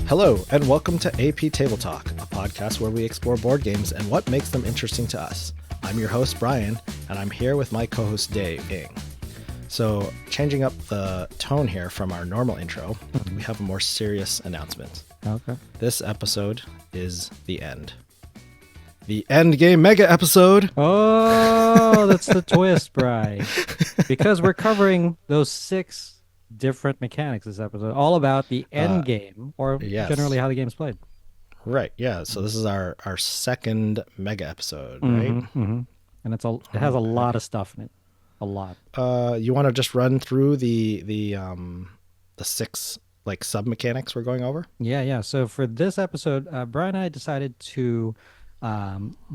Hello, and welcome to AP Table Talk, a podcast where we explore board games and what makes them interesting to us. I'm your host, Brian, and I'm here with my co-host, Dave Eng. So, changing up the tone here from our normal intro, we have a more serious announcement. Okay. This episode is the end. The end game mega episode! Oh, that's the twist, Brian. Because we're covering those 6 different mechanics this episode, all about the end game, or yes. generally how the game's played. Right, yeah. So this is our second mega episode, right? Mm-hmm. And it has a lot of stuff in it. A lot. You want to just run through the 6 like sub mechanics we're going over? Yeah. So for this episode, Brian and I decided to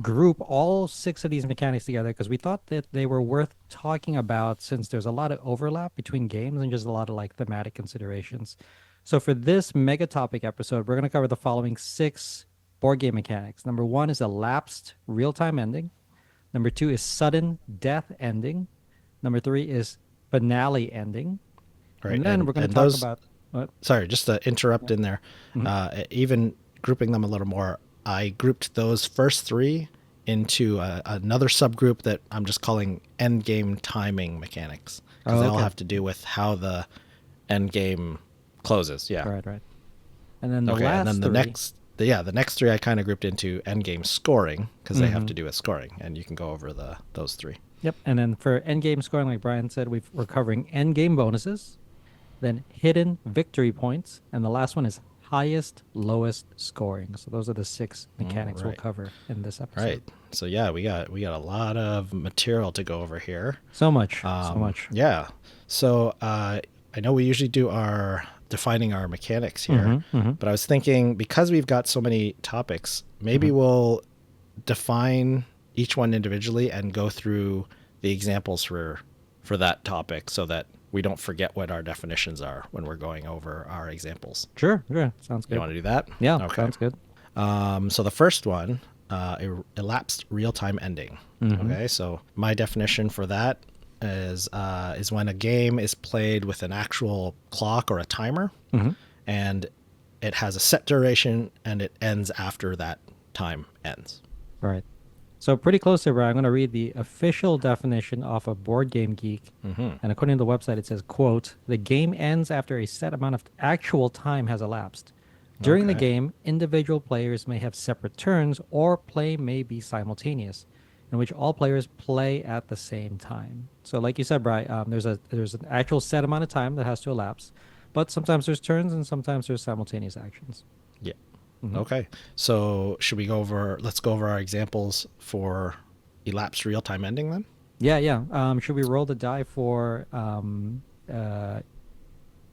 group all 6 of these mechanics together because we thought that they were worth talking about since there's a lot of overlap between games and just a lot of like thematic considerations. So for this mega topic episode, we're going to cover the following 6 board game mechanics. Number 1 is Elapsed Real-Time Ending. Number 2 is Sudden Death Ending. Number 3 is Finale Ending. Right. And then we're going to talk about... What? Sorry, just to interrupt in there. Even grouping them a little more, I grouped those first 3 into another subgroup that I'm just calling end game timing mechanics. Because they all have to do with how the end game closes. Yeah. Right. And then the next 3 I kind of grouped into end game scoring because they have to do with scoring, and you can go over those 3. Yep. And then for end game scoring, like Brian said, we're covering end game bonuses, then hidden victory points, and the last one is highest, lowest scoring. So those are the 6 mechanics we'll cover in this episode. Right. So yeah, we got a lot of material to go over here. So much. Yeah. So I know we usually do our defining our mechanics here, but I was thinking because we've got so many topics, maybe we'll define each one individually and go through the examples for that topic so that we don't forget what our definitions are when we're going over our examples. Sure. Sounds good. You want to do that? Yeah, okay. Sounds good. So the first one, elapsed real-time ending. Okay, so my definition for that is when a game is played with an actual clock or a timer, and it has a set duration and it ends after that time ends. Right. So pretty close there, Brian. I'm going to read the official definition off of Board Game Geek. And according to the website, it says, quote, "The game ends after a set amount of actual time has elapsed. During the game, individual players may have separate turns or play may be simultaneous, in which all players play at the same time." So like you said, Brian, there's an actual set amount of time that has to elapse, but sometimes there's turns and sometimes there's simultaneous actions. Yeah. Okay. So let's go over our examples for elapsed real-time ending then? Yeah. Should we roll the die for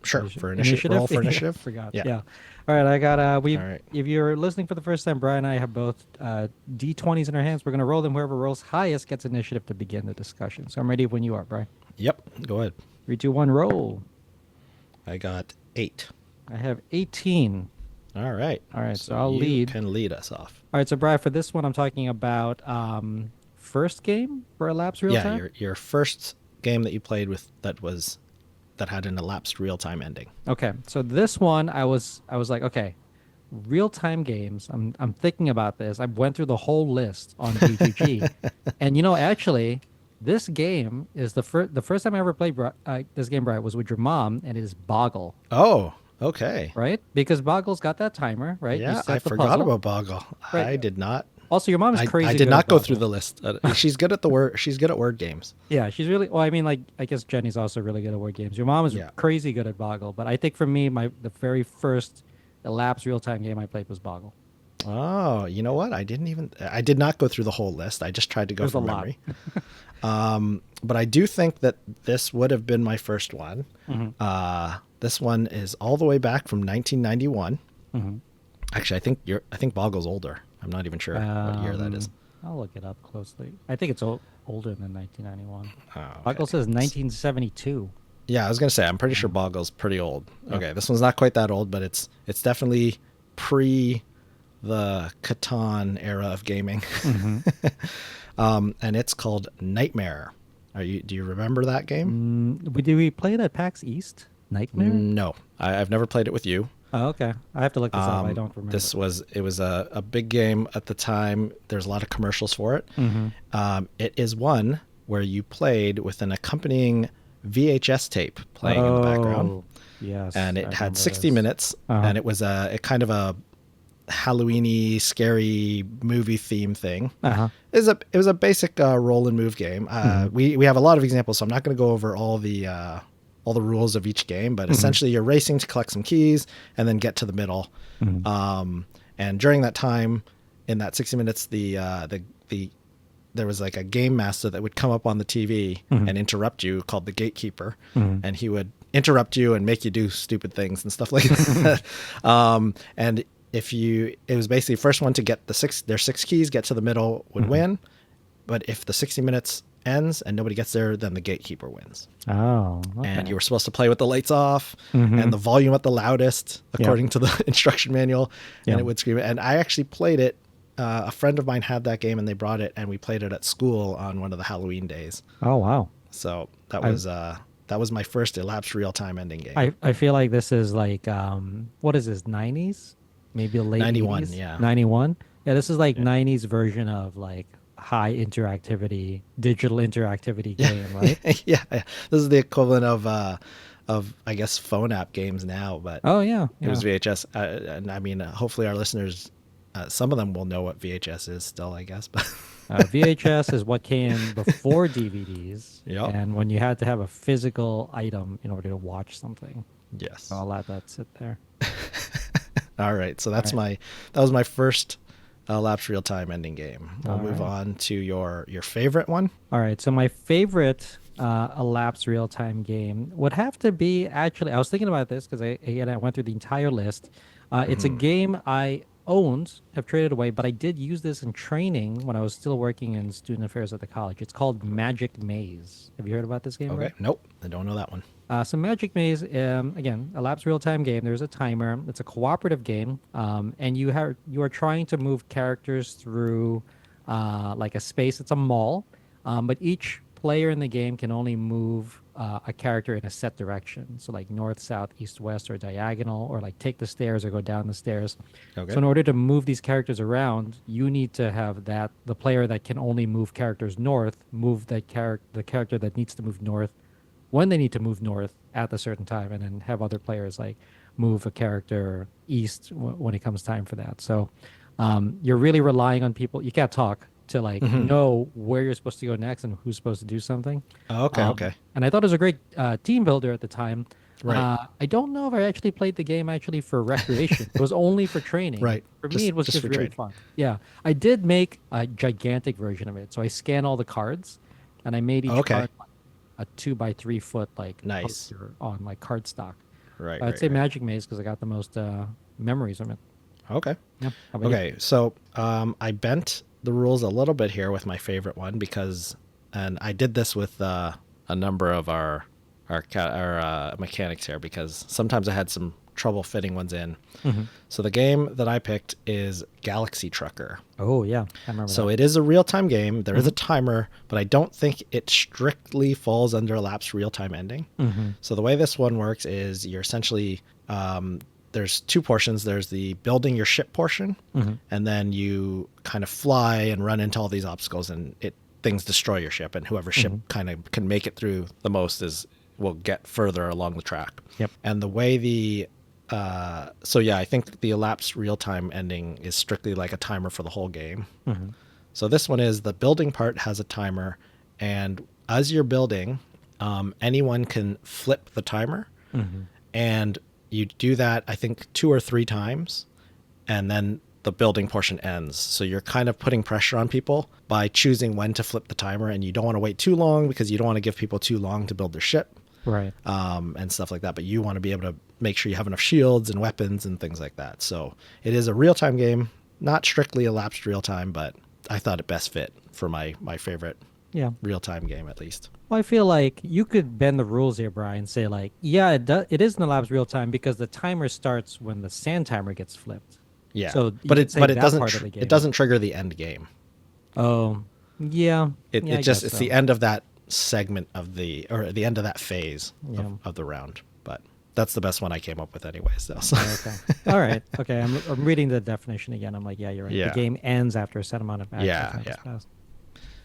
sure, for initiative. Roll for initiative. Forgot. Yeah. All right, I got all right. If you're listening for the first time, Brian and I have both D20s in our hands. We're going to roll them. Whoever rolls highest gets initiative to begin the discussion. So I'm ready when you are, Brian. Yep. Go ahead. 3, 2, 1, roll. I got 8. I have 18. All right. So I'll lead. You can lead us off. All right, so Brian, for this one, I'm talking about first game for elapsed real time? Yeah, your first game that you played with that had an elapsed real-time ending. Okay. So this one, I was like, okay, real-time games. I'm thinking about this. I went through the whole list on BGG. And, actually, this game is the first time I ever played this game, Brian, was with your mom, and it is Boggle. Oh, okay. Right? Because Boggle's got that timer, right? Yeah, I forgot about Boggle. Right. I did not. Also, your mom is crazy. I did not go through the list. She's good at She's good at word games. Yeah, she's really. Well, I mean, like I guess Jenny's also really good at word games. Your mom is crazy good at Boggle, but I think for me, the very first elapsed real time game I played was Boggle. Oh, you know what? I did not go through the whole list. I just tried to go from memory. But I do think that this would have been my first one. This one is all the way back from 1991. Actually, I think Boggle's older. I'm not even sure what year that is. I'll look it up closely. I think it's older than 1991. Oh, okay. Boggle says 1972. Yeah, I was gonna say I'm pretty sure Boggle's pretty old. Yep. Okay, this one's not quite that old, but it's definitely pre the Catan era of gaming. And it's called Nightmare. Do you remember that game? Did we play it at PAX East? Nightmare? No, I've never played it with you. Oh, okay. I have to look this up. I don't remember. It was a big game at the time. There's a lot of commercials for it. Mm-hmm. It is one where you played with an accompanying VHS tape playing in the background, Oh, yes, and I it had remember 60 this. minutes, Uh-huh. and it was a kind of a Halloweeny, scary movie theme thing. Uh-huh. It was a basic roll and move game. Mm-hmm. We have a lot of examples, so I'm not going to go over all the rules of each game, but Mm-hmm. essentially you're racing to collect some keys and then get to the middle. Mm-hmm. And during that time, in that 60 minutes, the there was like a game master that would come up on the TV Mm-hmm. and interrupt you, called the gatekeeper, Mm-hmm. and he would interrupt you and make you do stupid things and stuff like that. And if you, it was basically first one to get their six keys, get to the middle, would Mm-hmm. win. But if the 60 minutes ends and nobody gets there, then the gatekeeper wins. Oh, And okay. you were supposed to play with the lights off Mm-hmm. and the volume at the loudest, Yeah. according to the instruction manual, and Yeah. it would scream. And I actually played it. A friend of mine had that game, and they brought it, and we played it at school on one of the Halloween days. Oh, wow. So I that was my first elapsed real-time ending game. I feel like this is like what is this, 90s? Maybe late 91, 80s? yeah. 91? Yeah, this is like Yeah. 90s version of like high interactivity, digital interactivity Yeah. game, right? Yeah. This is the equivalent of I guess phone app games now, but Oh yeah, it yeah. was VHS. And I mean, hopefully our listeners, some of them will know what VHS is still, I guess. But VHS is what came before DVDs, yep. and when you had to have a physical item in order to watch something. Yes. I'll let that sit there. All right. So All right. that was my first elapsed real time ending game. We'll All move right. on to your favorite one. All right. So my favorite elapsed real-time game would have to be actually. I was thinking about this because I went through the entire list. It's a Hmm. game I owned, have traded away, but I did use this in training when I was still working in student affairs at the college. It's called Magic Maze. Have you heard about this game, Okay. Ray? Nope. I don't know that one. So Magic Maze, again, elapsed real-time game. There's a timer. It's a cooperative game, and you are trying to move characters through like a space. It's a mall, but each player in the game can only move a character in a set direction. So like north, south, east, west, or diagonal, or like take the stairs or go down the stairs. So Okay. in order to move these characters around, you need to have the player that can only move characters north move the character that needs to move north when they need to move north at a certain time, and then have other players like move a character east when it comes time for that. So you're really relying on people. You can't talk to like Hmm. know where you're supposed to go next and who's supposed to do something. Okay. Okay. And I thought it was a great team builder at the time. Right. I don't know if I actually played the game actually for recreation. It was only for training. Right. For me, it was Just just for really trade. fun. Yeah, I did make a gigantic version of it. So I scan all the cards, and I made each Okay. card a 2 by 3 foot like Nice. poster on like cardstock. Right. I'd Right. say Right. Magic Maze because I got the most memories from it. Okay. Yeah. How about you? Okay. So I bent the rules a little bit here with my favorite one because, and I did this with a number of our mechanics here because sometimes I had some trouble fitting ones in. Hmm. So the game that I picked is Galaxy Trucker. Oh yeah, I remember So that. it is a real time game. There is Hmm. a timer, but I don't think it strictly falls under elapsed real time ending. Hmm. So the way this one works is you're essentially there's two portions. There's the building your ship portion, Hmm. and then you kind of fly and run into all these obstacles, and things destroy your ship, and whoever ship Hmm. kind of can make it through the most is will get further along the track. Yep. And the way so yeah, I think the elapsed real time ending is strictly like a timer for the whole game. Hmm. So this one is the building part has a timer, and as you're building, anyone can flip the timer, Hmm. and you do that I think 2 or 3 times, and then the building portion ends. So you're kind of putting pressure on people by choosing when to flip the timer, and you don't want to wait too long because you don't want to give people too long to build their ship, Right. and stuff like that. But you want to be able to make sure you have enough shields and weapons and things like that. So it is a real time game, not strictly elapsed real time, but I thought it best fit for my favorite Yeah. real time game at least. Well, I feel like you could bend the rules here, Brian. Say like, yeah, it is in the labs real time because the timer starts when the sand timer gets flipped. Yeah, So you could say but it that doesn't part of the game. it doesn't trigger the end game. Oh, yeah. Yeah, I It just guess it's so. the end of that segment of the end of that phase Yeah. of the round. But that's the best one I came up with anyways. So. Okay. All right. Okay. I'm reading the definition again. I'm like, yeah, you're right. Yeah. The game ends after a set amount of action time has passed.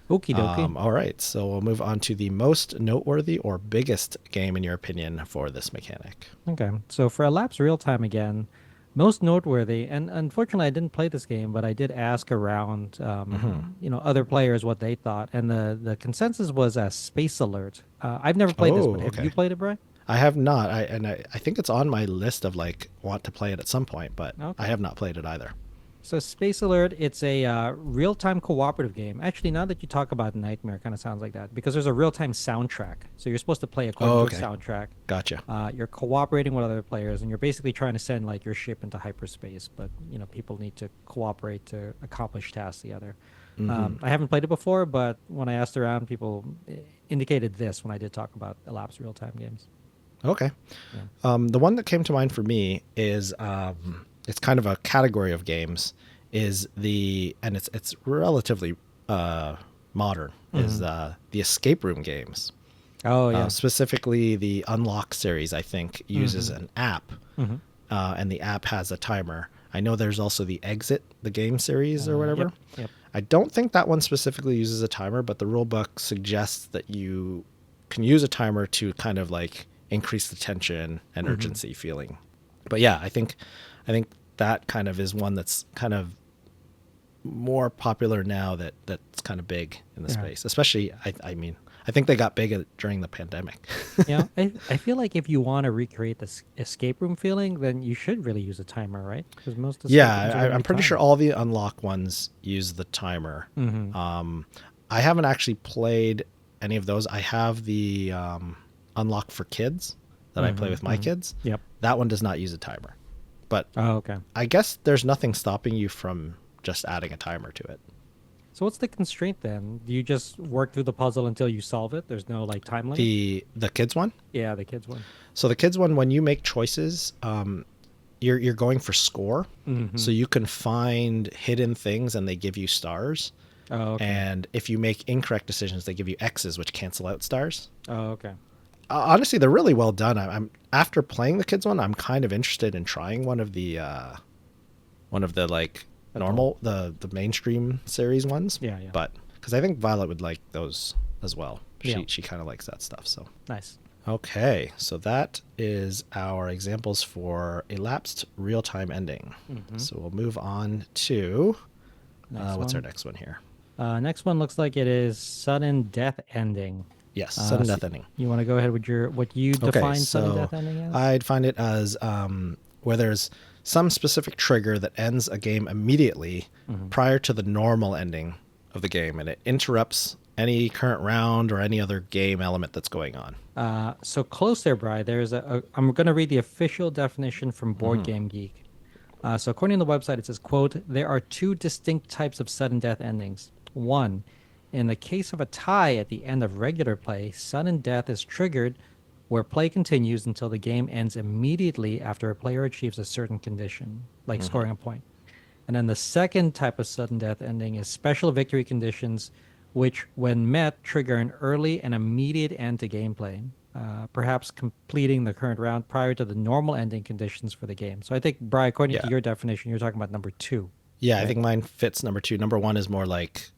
Okie dokie. All right. So we'll move on to the most noteworthy or biggest game in your opinion for this mechanic. Okay. So for Elapsed Real-Time again, most noteworthy, and unfortunately I didn't play this game, but I did ask around, other players what they thought, and the consensus was a Space Alert. I've never played this, but have you played it, Brian? I have not. I think it's on my list of like want to play it at some point, but I have not played it either. So Space Alert, it's a real-time cooperative game. Actually, now that you talk about Nightmare, it kind of sounds like that because there's a real-time soundtrack. So you're supposed to play according to a soundtrack. Gotcha. You're cooperating with other players, and you're basically trying to send like your ship into hyperspace. But people need to cooperate to accomplish tasks together. I haven't played it before, but when I asked around, people indicated this when I did talk about elapsed real-time games. Okay. Yeah. The one that came to mind for me is it's kind of a category of games and it's relatively modern is the escape room games. Oh yeah. Specifically the Unlock series, I think, uses an app, and the app has a timer. I know there's also the Exit, the game series or whatever. Yep. I don't think that one specifically uses a timer, but the rule book suggests that you can use a timer to kind of like increase the tension and urgency feeling. But yeah, I think that kind of is one that's kind of more popular now that's kind of big in the space. Especially, I think they got big during the pandemic. Yeah, I feel like if you want to recreate this escape room feeling, then you should really use a timer, right? Because most I'm pretty sure all the Unlock ones use the timer. I haven't actually played any of those. I have the Unlock for Kids that I play with my kids. Yep. That one does not use a timer. But okay. I guess there's nothing stopping you from just adding a timer to it. So what's the constraint then? Do you just work through the puzzle until you solve it? There's no like time limit? The kids one? Yeah, the kids one. So the kids one, when you make choices, you're going for score. So you can find hidden things and they give you stars. Oh, okay. And if you make incorrect decisions, they give you X's, which cancel out stars. Oh, okay. Honestly, they're really well done. I'm after playing the kids one, I'm kind of interested in trying one of the like normal the mainstream series ones. Yeah. But because I think Violet would like those as well. Yeah. She kind of likes that stuff. So nice. Okay, so that is our examples for elapsed real-time ending. So we'll move on to what's our next one here? Next one looks like it is sudden death ending. Yes, sudden death ending. You want to go ahead with what you define sudden death ending as? I'd find it as where there's some specific trigger that ends a game immediately prior to the normal ending of the game, and it interrupts any current round or any other game element that's going on. So close there, Bri. I'm going to read the official definition from Board Game Geek. So according to the website, it says, quote, there are two distinct types of sudden death endings. One, in the case of a tie at the end of regular play, sudden death is triggered where play continues until the game ends immediately after a player achieves a certain condition, like scoring a point. And then the second type of sudden death ending is special victory conditions, which, when met, trigger an early and immediate end to gameplay, perhaps completing the current round prior to the normal ending conditions for the game. So I think, Brian, according to your definition, you're talking about number two. Yeah, right? I think mine fits number two. Number one is more like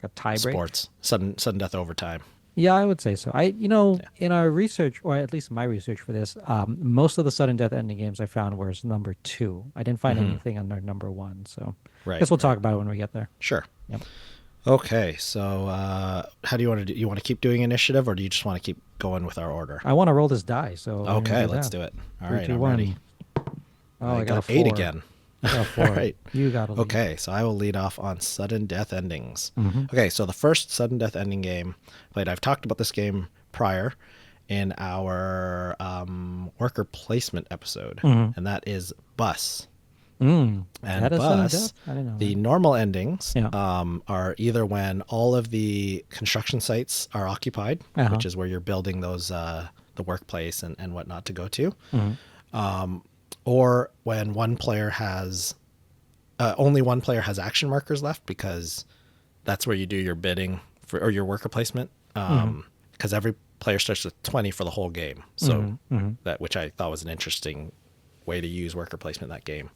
a tie break. Sports, sudden death overtime. Yeah, I would say so. In our research, or at least my research for this, most of the sudden death ending games I found was number two. I didn't find anything under number one. So I guess we'll talk about it when we get there. Sure. Yep. Okay, so how do you want to do? You want to keep doing initiative, or do you just want to keep going with our order? I want to roll this die. So okay, let's do it. All right, I'm ready. Oh, I got a 8 again. I got a 4. All right. You got a lead. Okay, so I will lead off on sudden death endings. Okay, so the first sudden death ending game played. I've talked about this game prior in our worker placement episode, and that is Bus. And Bus, the normal endings are either when all of the construction sites are occupied, which is where you're building those the workplace and whatnot to go to, or when one player has only one player has action markers left, because that's where you do your bidding or your worker placement, because every player starts with 20 for the whole game. So that, which I thought was an interesting way to use worker placement in that game.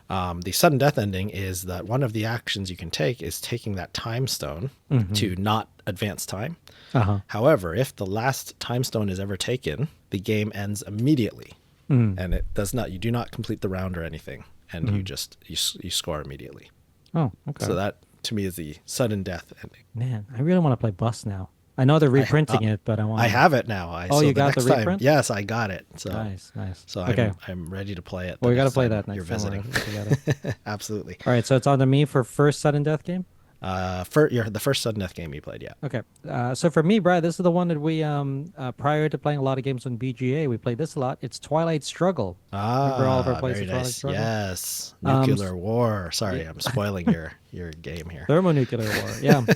The sudden death ending is that one of the actions you can take is taking that time stone to not advance time. However, if the last time stone is ever taken, the game ends immediately, and it does not. You do not complete the round or anything, and you score immediately. Oh, okay. So that to me is the sudden death ending. Man, I really want to play Bus now. I know they're reprinting it, but I want. I have it now. Oh, so you got next the reprint? Time, yes, I got it. So nice. So okay. I'm ready to play it. Well, we got to play that next you're time visiting. Absolutely. All right, so it's on to me for first sudden death game. The first sudden death game you played, yeah. Okay. So for me, Brad, this is the one that we prior to playing a lot of games on BGA, we played this a lot. It's Twilight Struggle. Remember all of our plays very of Twilight nice. Struggle? Yes. Nuclear war. Sorry, I'm spoiling your game here. Thermonuclear war. Yeah.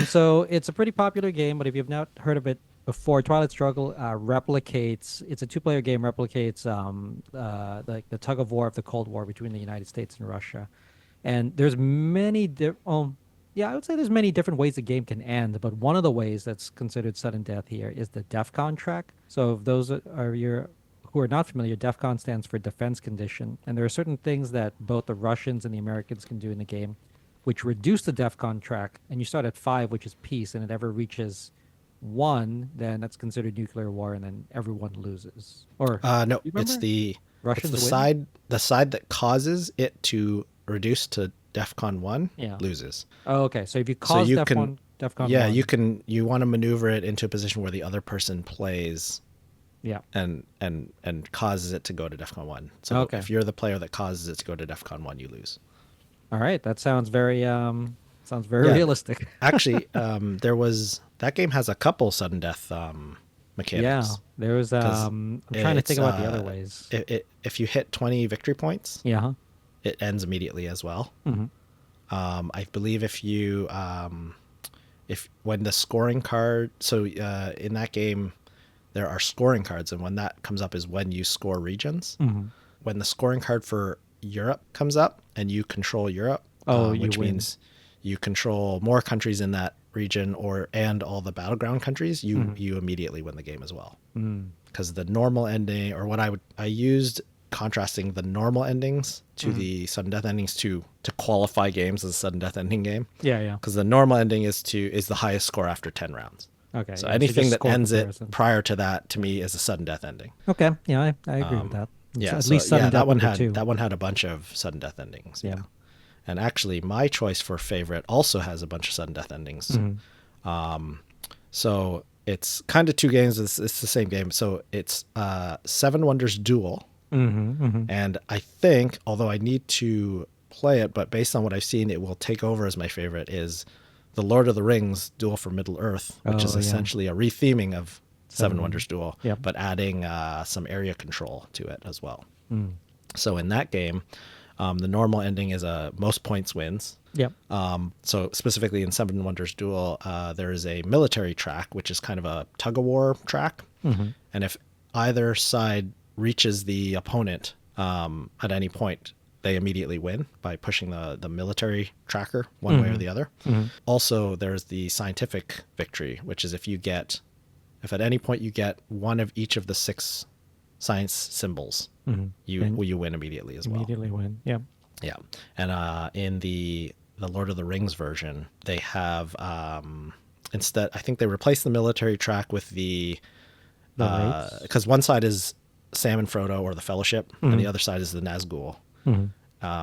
So it's a pretty popular game, but if you've not heard of it before, Twilight Struggle replicates. It's a two-player game. Replicates like the tug of war of the Cold War between the United States and Russia, and there's many. I would say there's many different ways the game can end, but one of the ways that's considered sudden death here is the DEFCON track. So if those who are not familiar, DEFCON stands for defense condition, and there are certain things that both the Russians and the Americans can do in the game, which reduce the DEFCON track, and you start at 5, which is peace, and it ever reaches 1, then that's considered nuclear war, and then everyone loses. Or no, it's the Russians side that causes it to reduce to DEFCON 1 loses. Oh, okay. So if you cause DEFCON 1, you want to maneuver it into a position where the other person plays, and causes it to go to DEFCON 1. So if you're the player that causes it to go to DEFCON 1, you lose. All right, that sounds very realistic. Actually, that game has a couple sudden death mechanics. Yeah, there was. I'm trying to think about the other ways. If you hit 20 victory points, it ends immediately as well. I believe when the scoring card, so in that game, there are scoring cards, and when that comes up is when you score regions. When the scoring card for Europe comes up and you control Europe, which means you control more countries in that region and all the battleground countries, you immediately win the game as well. Because the normal ending, or I used contrasting the normal endings to the sudden death endings to qualify games as a sudden death ending game. Yeah. Because the normal ending is the highest score after 10 rounds. Okay. So anything that ends it prior to that, to me, is a sudden death ending. Okay. Yeah, I agree with that. Yeah, at least sudden death that one had a bunch of sudden death endings. Yeah. And actually, my choice for favorite also has a bunch of sudden death endings. So it's kind of two games. It's the same game. So it's Seven Wonders Duel. And I think, although I need to play it, but based on what I've seen, it will take over as my favorite, is the Lord of the Rings Duel for Middle-earth, which is essentially a retheming of Seven Wonders Duel, but adding some area control to it as well. So in that game, the normal ending is most points wins. So specifically in Seven Wonders Duel, there is a military track, which is kind of a tug-of-war track. And if either side reaches the opponent at any point, they immediately win by pushing the military tracker one way or the other. Also, there's the scientific victory, which is if at any point you get one of each of the 6 science symbols, you win immediately as well. Immediately win. Yeah. And in the Lord of the Rings version, they have instead, I think they replaced the military track with because one side is Sam and Frodo or the Fellowship, and the other side is the Nazgul.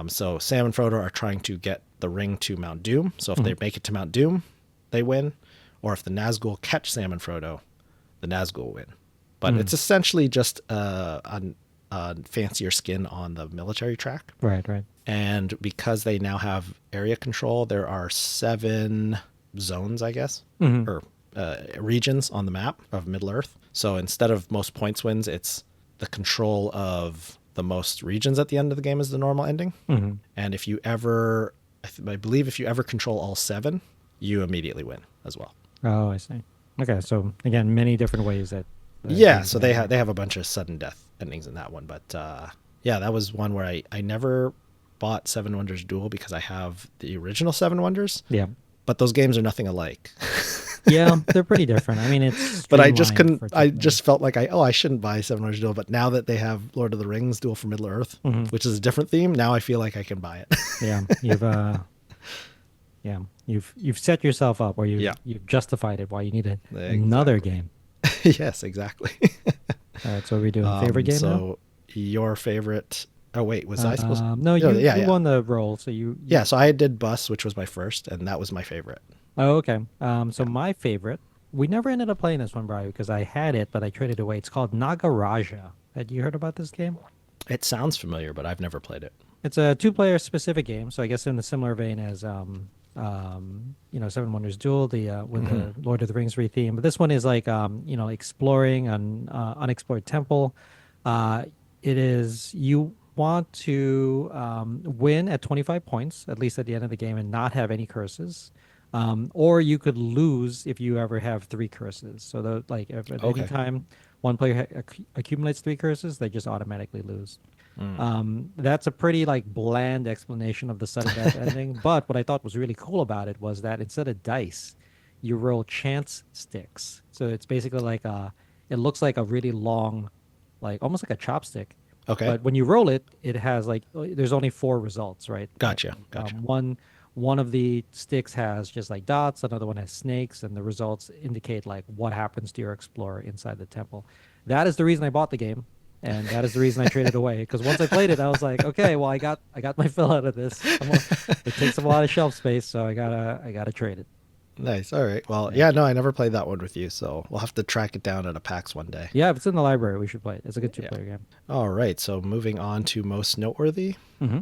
So Sam and Frodo are trying to get the ring to Mount Doom. So if they make it to Mount Doom, they win. Or if the Nazgul catch Sam and Frodo, the Nazgul win. But it's essentially just a fancier skin on the military track. Right. And because they now have area control, there are 7 zones, I guess, or regions on the map of Middle-earth. So instead of most points wins, it's the control of the most regions at the end of the game is the normal ending. And if you ever, I believe if you ever control all 7, you immediately win as well. Oh, I see. Okay, so again, many different ways that. So they have a bunch of sudden death endings in that one, but that was one where I never bought Seven Wonders Duel because I have the original Seven Wonders. Yeah. But those games are nothing alike. Yeah, they're pretty different. I mean, it's But I just streamlined couldn't. for I ticketing. just felt like I shouldn't buy Seven Wonders Duel. But now that they have Lord of the Rings Duel for Middle Earth, Hmm. which is a different theme, now I feel like I can buy it. Yeah, yeah, you've set yourself up, or Yeah, you've justified it why you need another exactly. game. Yes, exactly. All right, so are we doing favorite game now? So your favorite? Oh wait, was I supposed? No, Yeah, yeah, you yeah, won the role, so yeah. you. So I did Bus, which was my first, and that was my favorite. Oh, okay. So Yeah, my favorite, we never ended up playing this one, Brian, because I had it, but I traded away. It's called Nagaraja. Had you heard about this game? it sounds familiar, but I've never played it. It's a two-player specific game, so I guess in the similar vein as Seven Wonders Duel, the with Hmm. the Lord of the Rings theme. But this one is like exploring an unexplored temple. Uh, it is you want to win at 25 points, at least at the end of the game, and not have any curses. Or you could lose if you ever have three curses. So like if at any Okay. time one player accumulates three curses, they just automatically lose. Mm. That's a pretty like bland explanation of the sudden death ending. But what I thought was really cool about it was that instead of dice, you roll chance sticks. So it's basically like it looks like a really long, like almost like a chopstick. Okay. But when you roll it, it has like there's only four results, right? Gotcha. Gotcha. One of the sticks has just like dots, another one has snakes, and the results indicate like what happens to your explorer inside the temple. That is the reason I bought the game, and that is the reason I traded away. Because once I played it, I was like, okay, well, I got my fill out of this. It takes up a lot of shelf space, so I gotta trade it. Nice. All right. Well, Yeah, yeah, no, I never played that one with you, so we'll have to track it down at a PAX one day. yeah. If it's in the library, we should play it. It's a good Yeah. two-player game. All right. So moving on to most noteworthy. Mm-hmm.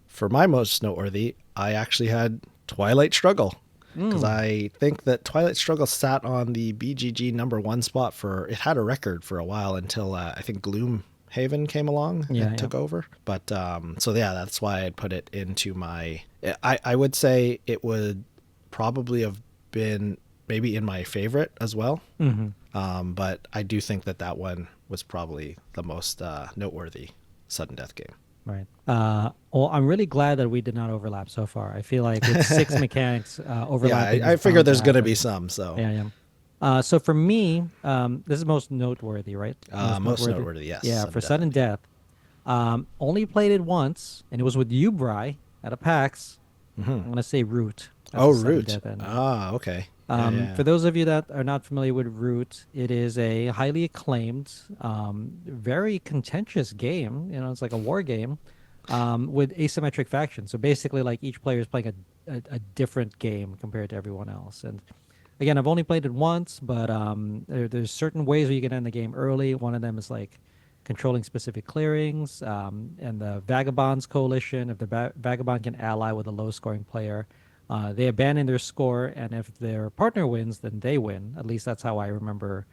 For my most noteworthy, I actually had Twilight Struggle because Mm. I think that Twilight Struggle sat on the BGG number one spot for it had a record for a while until I think Gloomhaven came along Yeah, and yeah. took over. But so yeah, that's why I'd put it into my. I would say it would probably have been maybe in my favorite as well. Mm-hmm. But I do think that that one was probably the most noteworthy sudden death game. Right. Well, I'm really glad that we did not overlap so far. I feel like with six mechanics, Yeah, overlapping I is figure bound to there's going to be happen. some. So Yeah, yeah. So for me, this is most noteworthy, right? Most most noteworthy. noteworthy, yes, Yeah, for sudden death. sudden death. Only played it once, and it was with you, Bry, at a PAX. I'm gonna say Root as Oh, a sudden Root. death ending. Ah, okay. Yeah, For yeah. those of you that are not familiar with Root, it is a highly acclaimed, very contentious game. You know, it's like a war game with asymmetric factions. So basically, like each player is playing a different game compared to everyone else. And again, I've only played it once, but there's certain ways where you can end the game early. One of them is like controlling specific clearings, and the Vagabonds Coalition. If the Vagabond can ally with a low-scoring player, they abandon their score, and if their partner wins, then they win. At least that's how I remember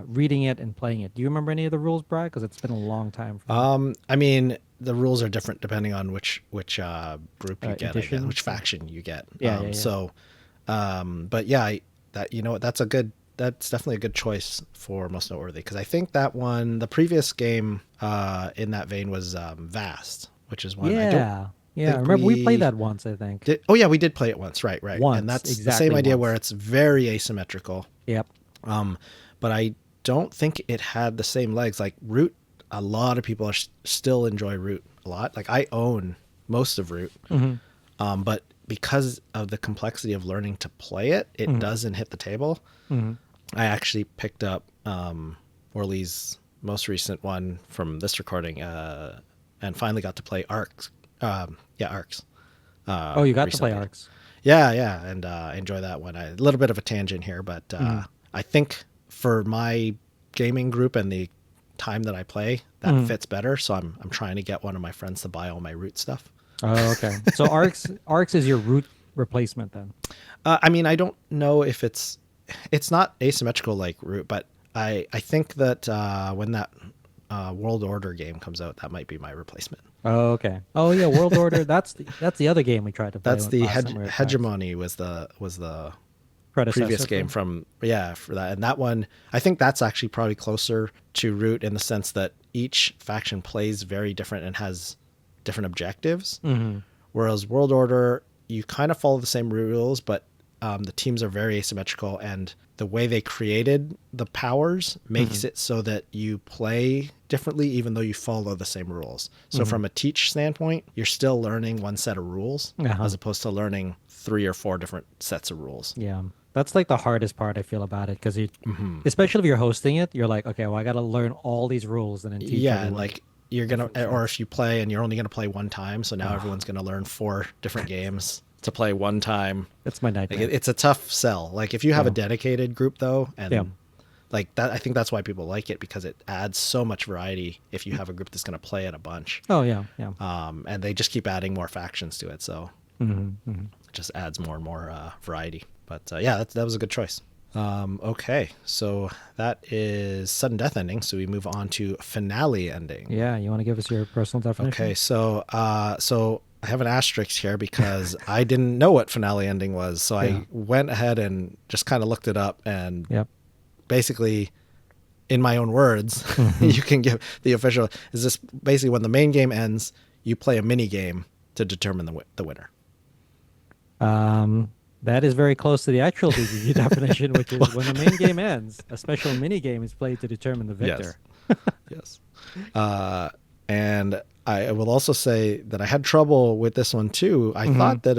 reading it and playing it. Do you remember any of the rules, Brad? Because it's been a long time for me. I mean, the rules are different depending on which group you get, I guess, Edition. which faction you get. Yeah, yeah, yeah. But yeah, that you know what, that's definitely a good choice for most noteworthy because I think that one, the previous game in that vein was Vast, which is one I don't Yeah, yeah. think Remember we played we that once, I think. did. Oh yeah, we did play it once, right, right, and Once, that's the same exactly idea where once. it's very asymmetrical. Yep. Um, but I don't think it had the same legs. Like Root, a lot of people still enjoy Root a lot. Like I own most of Root, Hmm. but because of the complexity of learning to play it, it Hmm. doesn't hit the table. Hmm. I actually picked up Orly's most recent one from this recording, and finally got to play Arcs. Yeah, Arcs. Oh, you got to play Recently. arcs. Yeah, yeah, and I enjoy that one. A little bit of a tangent here, but Hmm. I think for my gaming group and the time that I play, that Hmm. fits better. So I'm trying to get one of my friends to buy all my Root stuff. Oh, okay. So arcs is your root replacement then. I mean, I don't know if it's not asymmetrical like Root, but I think that when that World Order game comes out, that might be my replacement. Oh, okay. Oh yeah, World Order. That's the other game we tried to play That's the last time we were at PAX. hegemony was the previous Predecessor game for. from, yeah, for that. And that one, I think that's actually probably closer to Root in the sense that each faction plays very different and has different objectives. Hmm. Whereas World Order, you kind of follow the same rules, but the teams are very asymmetrical, and the way they created the powers makes it so that you play differently even though you follow the same rules. So from a teach standpoint, you're still learning one set of rules as opposed to learning 3 or 4 different sets of rules. Yeah. That's like the hardest part I feel about it because especially if you're hosting it, you're like, okay, well, I got to learn all these rules and then teach Yeah, everyone. like you're gonna, or if you play and you're only gonna play one time, so now everyone's gonna learn 4 different games to play one time. That's my Like nightmare. it's a tough sell. Like if you have a Yeah. dedicated group though, and Yeah. like that, I think that's why people like it, because it adds so much variety if you have a group that's gonna play it a bunch. Oh, yeah. Yeah. And they just keep adding more factions to it, so it just adds more and more variety. But yeah, that was a good choice. Okay, so that is sudden death ending. So we move on to finale ending. Yeah. You want to give us your personal definition? Okay, so I have an asterisk here because I didn't know what finale ending was. So I went ahead and just kind of looked it up, and Yep. basically, in my own words, you can give the official. Is this basically when the main game ends, you play a mini game to determine the winner? That is very close to the actual DBG definition, which is when the main game ends, a special mini game is played to determine the victor. Yes. And I will also say that I had trouble with this one too. I thought that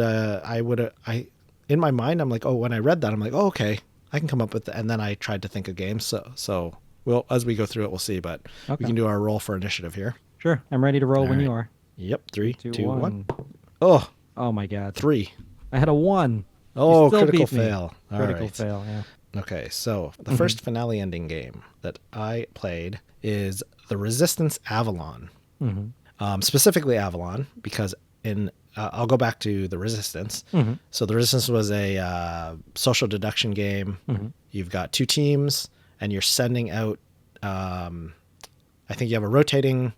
in my mind, I'm like, oh, when I read that, I'm like, oh, okay, I can come up with that. And then I tried to think of games. So we'll, as we go through it, we'll see, but we can do our roll for initiative here. Sure. I'm ready to roll when you are. Yep. 3, 2, 1. Oh my God. 3. I had a 1. Oh, You still critical beat me. fail. All Critical right. fail, yeah. Okay, so the first finale ending game that I played is the Resistance Avalon. Specifically Avalon, because I'll go back to the Resistance. So the Resistance was a social deduction game. You've got 2 teams, and you're sending out. I think you have a rotating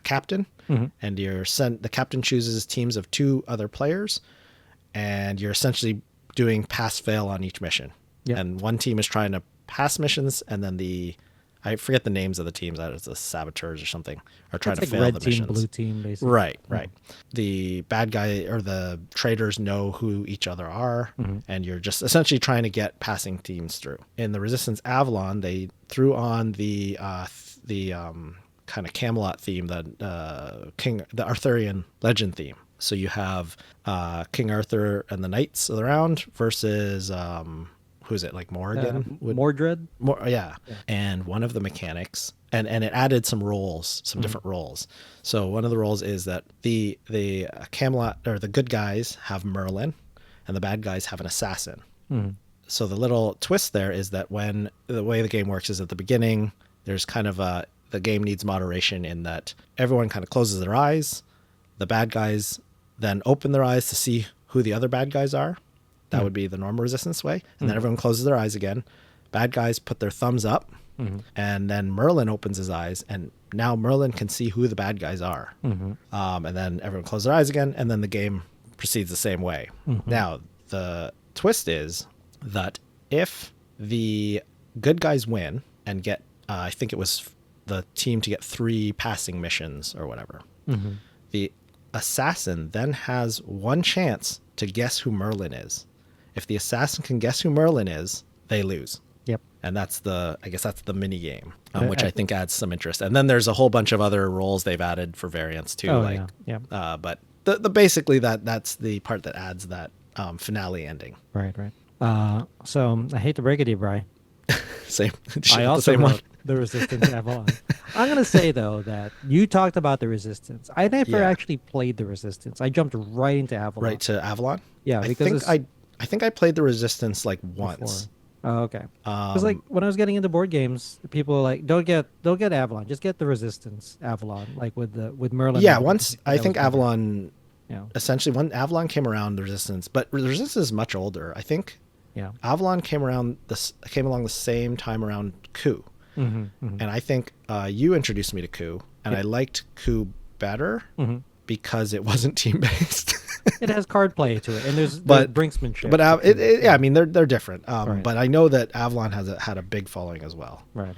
captain, and the captain chooses teams of 2 other players, and you're essentially doing pass fail on each mission. Yep. And one team is trying to pass missions, and then I forget the names of the teams. It's the saboteurs or something are trying It's to like fail red the team, missions. blue team, basically. Right. The bad guy or the traitors know who each other are, and you're just essentially trying to get passing teams through. In the Resistance Avalon, they threw on the kind of Camelot theme, the Arthurian legend theme. So you have King Arthur and the knights of the round versus who is it, like Morrigan? Mordred? Yeah. And one of the mechanics, and it added some roles, some different roles. So one of the roles is that the Camelot, or the good guys, have Merlin, and the bad guys have an assassin. So the little twist there is that when the way the game works is at the beginning, there's kind of the game needs moderation in that everyone kind of closes their eyes. The bad guys then open their eyes to see who the other bad guys are. That would be the normal Resistance way. And then everyone closes their eyes again. Bad guys put their thumbs up, and then Merlin opens his eyes, and now Merlin can see who the bad guys are. And then everyone closes their eyes again, and then the game proceeds the same way. Now, the twist is that if the good guys win and get, I think it was the team to get 3 passing missions or whatever, the assassin then has one chance to guess who Merlin is. If the assassin can guess who Merlin is, they lose. Yep. And that's the mini game, which I think adds some interest. And then there's a whole bunch of other roles they've added for variants too. Oh, yeah. But the basically that's the part that adds that finale ending. Right. So I hate to break it to you, Bri. Same. I the also same wrote one. the Resistance Avalon. I'm gonna say though that you talked about the Resistance. I never actually played the Resistance. I jumped right into Avalon. Right to Avalon. Yeah, because I think I played the Resistance like once. Before. Oh, okay. Because like when I was getting into board games, people were like, "Don't get Avalon, just get the Resistance Avalon." Like with Merlin. Yeah, once I think Avalon. Yeah. Essentially, when Avalon came around, the Resistance, but the Resistance is much older. I think. Yeah. Avalon came along the same time around Coup, and I think you introduced me to Coup, and I liked Coup better because it wasn't team based. It has card play to it, and there's brinksmanship. But yeah, I mean they're different. Right. But I know that Avalon had a big following as well. Right.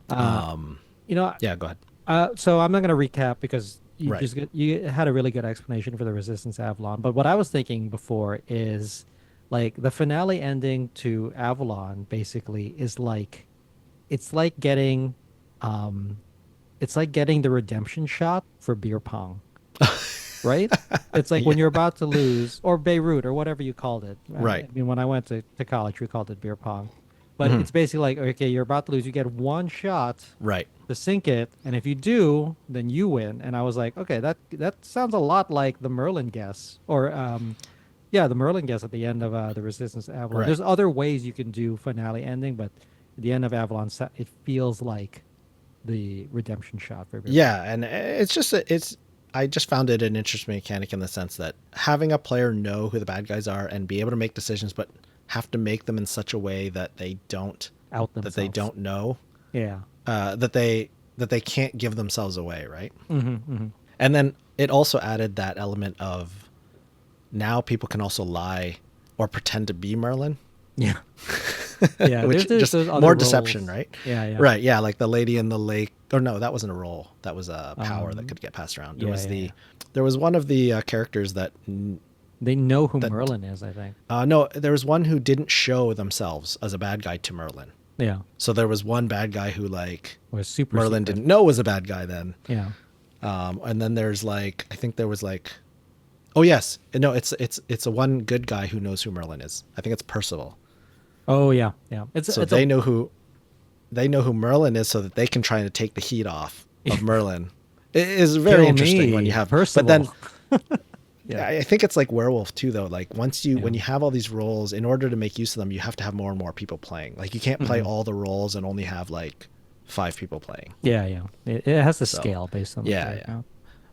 Yeah, go ahead. So I'm not going to recap because Right. you had a really good explanation for the Resistance Avalon. But what I was thinking before is Like the finale ending to Avalon basically is like it's like getting um it's like getting the redemption shot for beer pong, right? It's like Yeah. when you're about to lose, or Beirut, or whatever you called it. Right. I mean, when I went to college, we called it beer pong. But Hmm. it's basically like, okay, you're about to lose. You get one shot Right. to sink it, and if you do, then you win. And I was like, okay, that sounds a lot like the Merlin guess, or yeah, the Merlin guess at the end of the Resistance to Avalon. Right. There's other ways you can do finale ending, but at the end of Avalon, it feels like the redemption shot for beer pong. Yeah, and it's just it's. I just found it an interesting mechanic in the sense that having a player know who the bad guys are and be able to make decisions, but have to make them in such a way that Out they themselves. don't know Yeah. that they can't give themselves away, right? Hmm. And then it also added that element of now people can also lie or pretend to be Merlin, Yeah. Yeah. which There's just those other more deception, roles. right? Yeah. Yeah. Right, yeah, like the lady in the lake. Or no, that wasn't a role. That was a power that Um. could get passed around. Yeah. Yeah. Yeah. There was one of the characters They know who that Merlin is, I think. no, there was one who didn't show themselves as a bad guy to Merlin. Yeah. So there was one bad guy who like Was super Merlin secret. didn't know was a bad guy then. Yeah. And then there's like I think there was like oh yes no it's a one good guy who knows who Merlin is. I think it's Percival. Oh yeah. Yeah. So It's a they know who Merlin is so that they can try to take the heat off of Merlin. It is very kill interesting when you me, have, but then Percival. Yeah. I think it's like Werewolf too, though. Like Yeah. when you have all these roles, in order to make use of them, you have to have more and more people playing. Like you can't play Hmm. all the roles and only have like 5 people playing. Yeah. Yeah. It has to So scale based on the yeah, player yeah. count.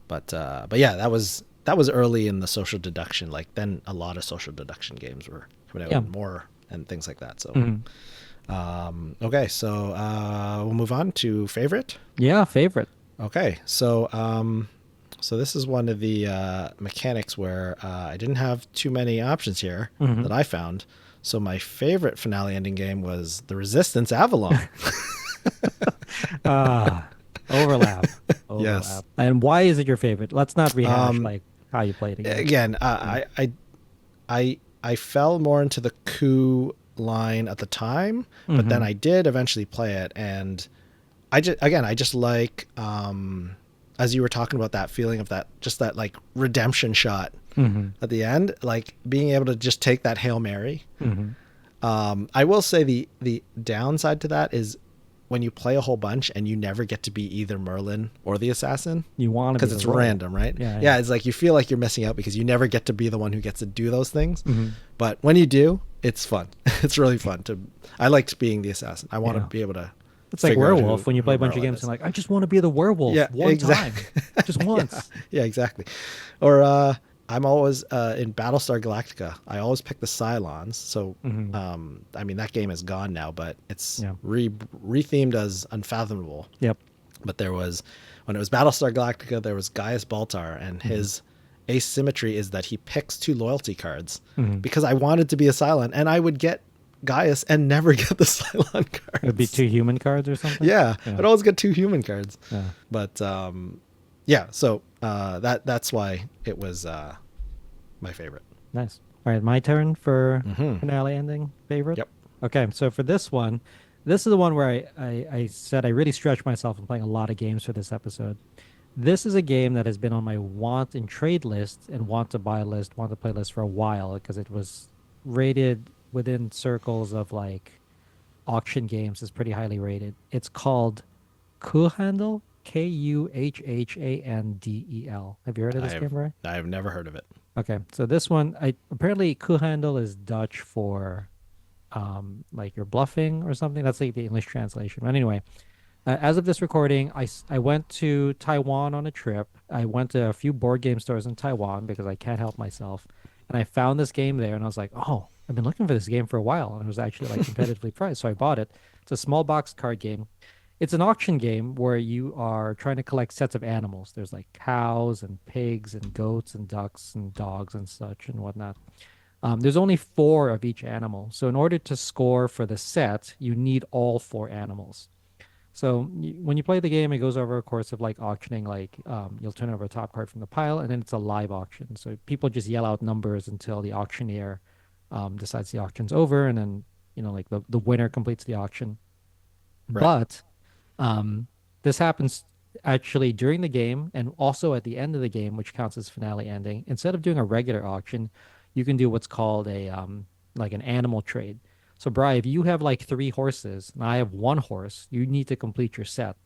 But yeah, that was early in the social deduction. Like then a lot of social deduction games were coming out Yeah. and more and things like that. So Hmm. okay, so we'll move on to favorite. Yeah. Favorite. Okay, so so this is one of the mechanics where I didn't have too many options here Hmm. that I found. So my favorite finale ending game was The Resistance Avalon. Ah, overlap, Yes. overlap. And why is it your favorite? Let's not rehash Um, like how you played again. again, Yeah. I fell more into the coup line at the time, but then Hmm. I did eventually play it, and I just like as you were talking about that feeling of that just that like redemption shot Hmm. at the end, like being able to just take that Hail Mary. Hmm. I will say the downside to that is when you play a whole bunch and you never get to be either Merlin or the assassin You want to be because the it's role. random, right? Yeah. Yeah, Yeah. it's like you feel like you're missing out because you never get to be the one who gets to do those things. Hmm. But when you do, it's fun. It's really fun to. I liked being the assassin. I want to Yeah. be able to It's like figure out werewolf when you who play a bunch of Merlin games and is. like, I just want to be the werewolf Yeah, one time, exactly. just Yeah, once. yeah, exactly. Or I'm always in Battlestar Galactica. I always pick the Cylons. So Hmm. I mean that game is gone now, but it's Yeah. rethemed as Unfathomable. Yep. But there was when it was Battlestar Galactica, there was Gaius Baltar, and Hmm. his asymmetry is that he picks 2 loyalty cards Hmm. because I wanted to be a Cylon, and I would get Gaius and never get the Cylon It would be cards. 2 human cards or something. Yeah, Yeah. I'd always get 2 human cards. Yeah. But yeah, so that's why it was my favorite. Nice. All right, my turn for Hmm. finale ending favorite. Yep. Okay, so for this one, this is the one where I said I really stretched myself in playing a lot of games for this episode. This is a game that has been on my want and trade list and want to buy list, want to play list for a while because it was rated within circles of like auction games is pretty highly rated. It's called Kuhandel, Kuhhandel. Have you heard of this game, Brian? I have never heard of it. Okay, so this one, I apparently Kuhandel is Dutch for like you're bluffing or something. That's like the English translation. But anyway, as of this recording, I went to Taiwan on a trip. I went to a few board game stores in Taiwan because I can't help myself, and I found this game there, and I was like, oh, I've been looking for this game for a while, and it was actually like competitively priced, so I bought it. It's a small box card game. It's an auction game where you are trying to collect sets of animals. There's like cows and pigs and goats and ducks and dogs and such and whatnot. There's only 4 of each animal. So in order to score for the set, you need all 4 animals. So when you play the game, it goes over a course of like auctioning, like you'll turn over a top card from the pile, and then it's a live auction. So people just yell out numbers until the auctioneer decides the auction's over, and then like the winner completes the auction. Right. But um, this happens actually during the game and also at the end of the game, which counts as finale ending. Instead of doing a regular auction, you can do what's called a like an animal trade. So, Bri, if you have like three horses and I have one horse, you need to complete your set.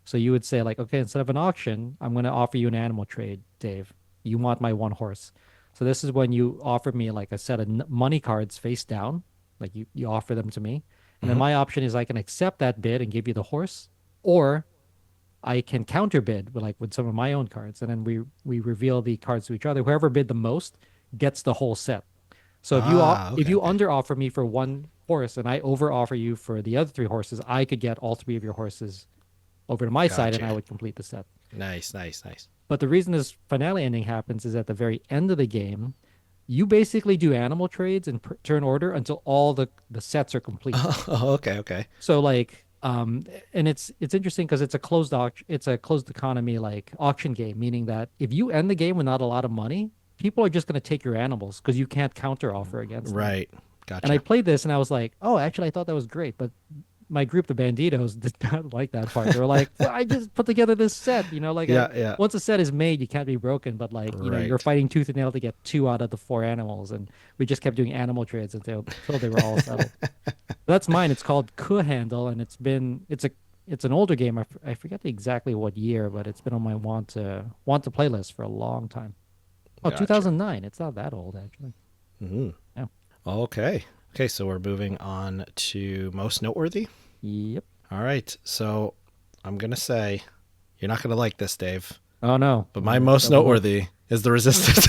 So you would say like, okay, instead of an auction, I'm going to offer you an animal trade, Dave. You want my one horse. So this is when you offer me like a set of money cards face down, like you offer them to me. And then Hmm. my option is I can accept that bid and give you the horse, or I can counterbid with some of my own cards, and then we reveal the cards to each other. Whoever bid the most gets the whole set. So if Okay, you okay. under offer me for one horse and I over offer you for the other three horses, I could get all three of your horses over to my side, and I Gotcha. would complete the set. Nice, nice, nice. But the reason this finale ending happens is at the very end of the game, you basically do animal trades in turn order until all the sets are complete. Oh, okay, okay. So and it's interesting because it's a closed economy like auction game, meaning that if you end the game with not a lot of money, people are just going to take your animals because you can't counter offer against them. Right. And I Gotcha. played this and I was like, oh, actually, I thought that was great, but my group, the Banditos, did not like that part. They were like, well, I just put together this set, like Yeah, yeah. once a set is made, you can't be broken, but you're Right. fighting tooth and nail to get two out of the four animals, and we just kept doing animal trades until they were all settled. That's mine. It's called Kuh Handle, and it's an older game. I forget exactly what year, but it's been on my want to playlist for a long time. Oh, Gotcha. 2009. It's not that old actually. Hmm. Yeah. Okay. Okay, so we're moving on to most noteworthy. Yep. All right. So I'm going to say you're not going to like this, Dave, Oh no. but All my right. most Tell me more. noteworthy is the resistance.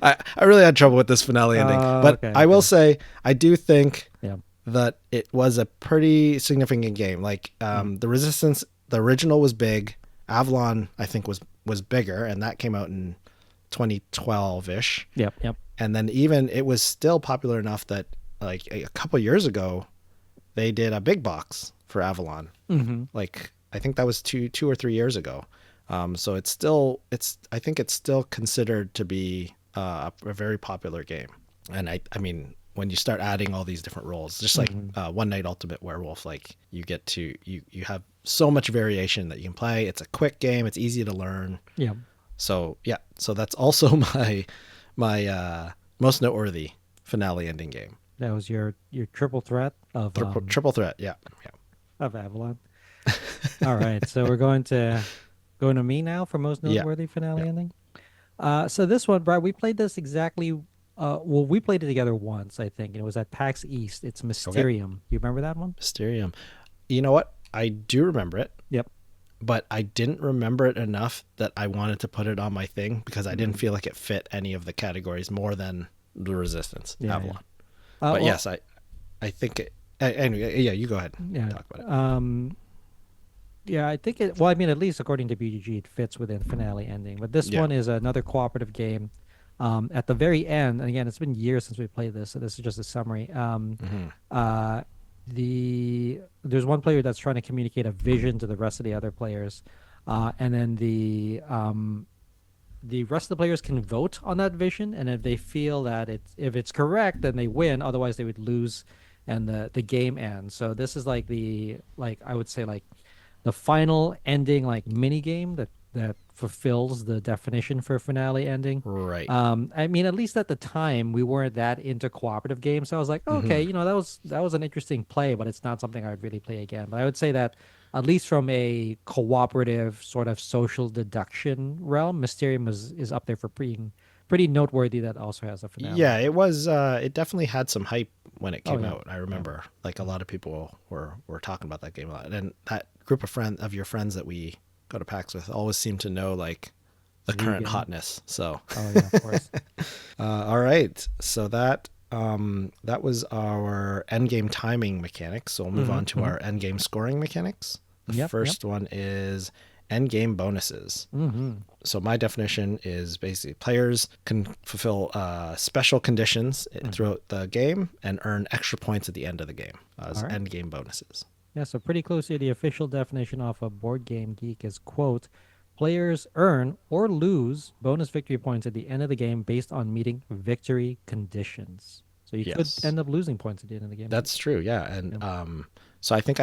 I really had trouble with this finale ending, but Okay. I will Okay. say I do think Yeah. that it was a pretty significant game. Like Mm. the Resistance, the original was big. Avalon, I think, was bigger, and that came out in 2012 ish. Yep. Yep. And then even it was still popular enough that like a couple years ago they did a big box for Avalon. Mm-hmm. Like I think that was 2 or 3 years ago. So it's I think it's still considered to be a very popular game. And I mean when you start adding all these different roles, just like Mm-hmm. One Night Ultimate Werewolf, like you have so much variation that you can play. It's a quick game. It's easy to learn. Yeah. So yeah, so that's also my most noteworthy finale ending game. That was your triple threat Triple threat. Yeah, yeah, of Avalon. All right. So we're going to me now for most yeah, noteworthy yeah. finale ending. So this one, Brad, we played this exactly. Well, we played it together once, I think, and it was at PAX East. It's Okay, Mysterium. You remember that one? Mysterium. You know what? I do remember it, Yep. but I didn't remember it enough that I wanted to put it on my thing because I didn't Mm. feel like it fit any of the categories more than the Resistance Yeah, yeah. Avalon. But Well, yes, I think it. Anyway, yeah, you go ahead and yeah. talk about it. Yeah, I think it. Well, I mean, at least according to BGG, it fits within finale ending. But this Yeah. one is another cooperative game. At the very end, and again, it's been years since we played this, so this is just a summary. Hmm. Uh, there's one player that's trying to communicate a vision to the rest of the other players, and then the rest of the players can vote on that vision, and if they feel that if it's correct, then they win. Otherwise, they would lose, and the game ends. So this is like I would say like the final ending like mini game that fulfills the definition for finale ending. Right. I mean, at least at the time, we weren't that into cooperative games, so I was like, okay, Hmm. that was an interesting play, but it's not something I would really play again. But I would say that at least from a cooperative sort of social deduction realm, Mysterium is up there for pretty noteworthy. That also has a finale. Yeah, it was. It definitely had some hype when it Oh came yeah, out. I yeah. remember, like a lot of people were talking about that game a lot, and that group of your friends that we go to PAX with always seem to know like the current Vegan. hotness. So, Oh yeah, of course. all right, so that was our end game timing mechanics. So we'll move Mm-hmm, on to mm-hmm. our end game scoring mechanics. The Yep, yep. first one is end game bonuses. Mm-hmm. So my definition is basically players can fulfill special conditions Mm-hmm. throughout the game and earn extra points at the end of the game All as right. end game bonuses. Yeah, so pretty close to the official definition of a board game geek is quote, Players earn or lose bonus victory points at the end of the game based on meeting victory conditions. So you could Yes. end up losing points at the end of the game. That's true. Yeah. And Yep. so I think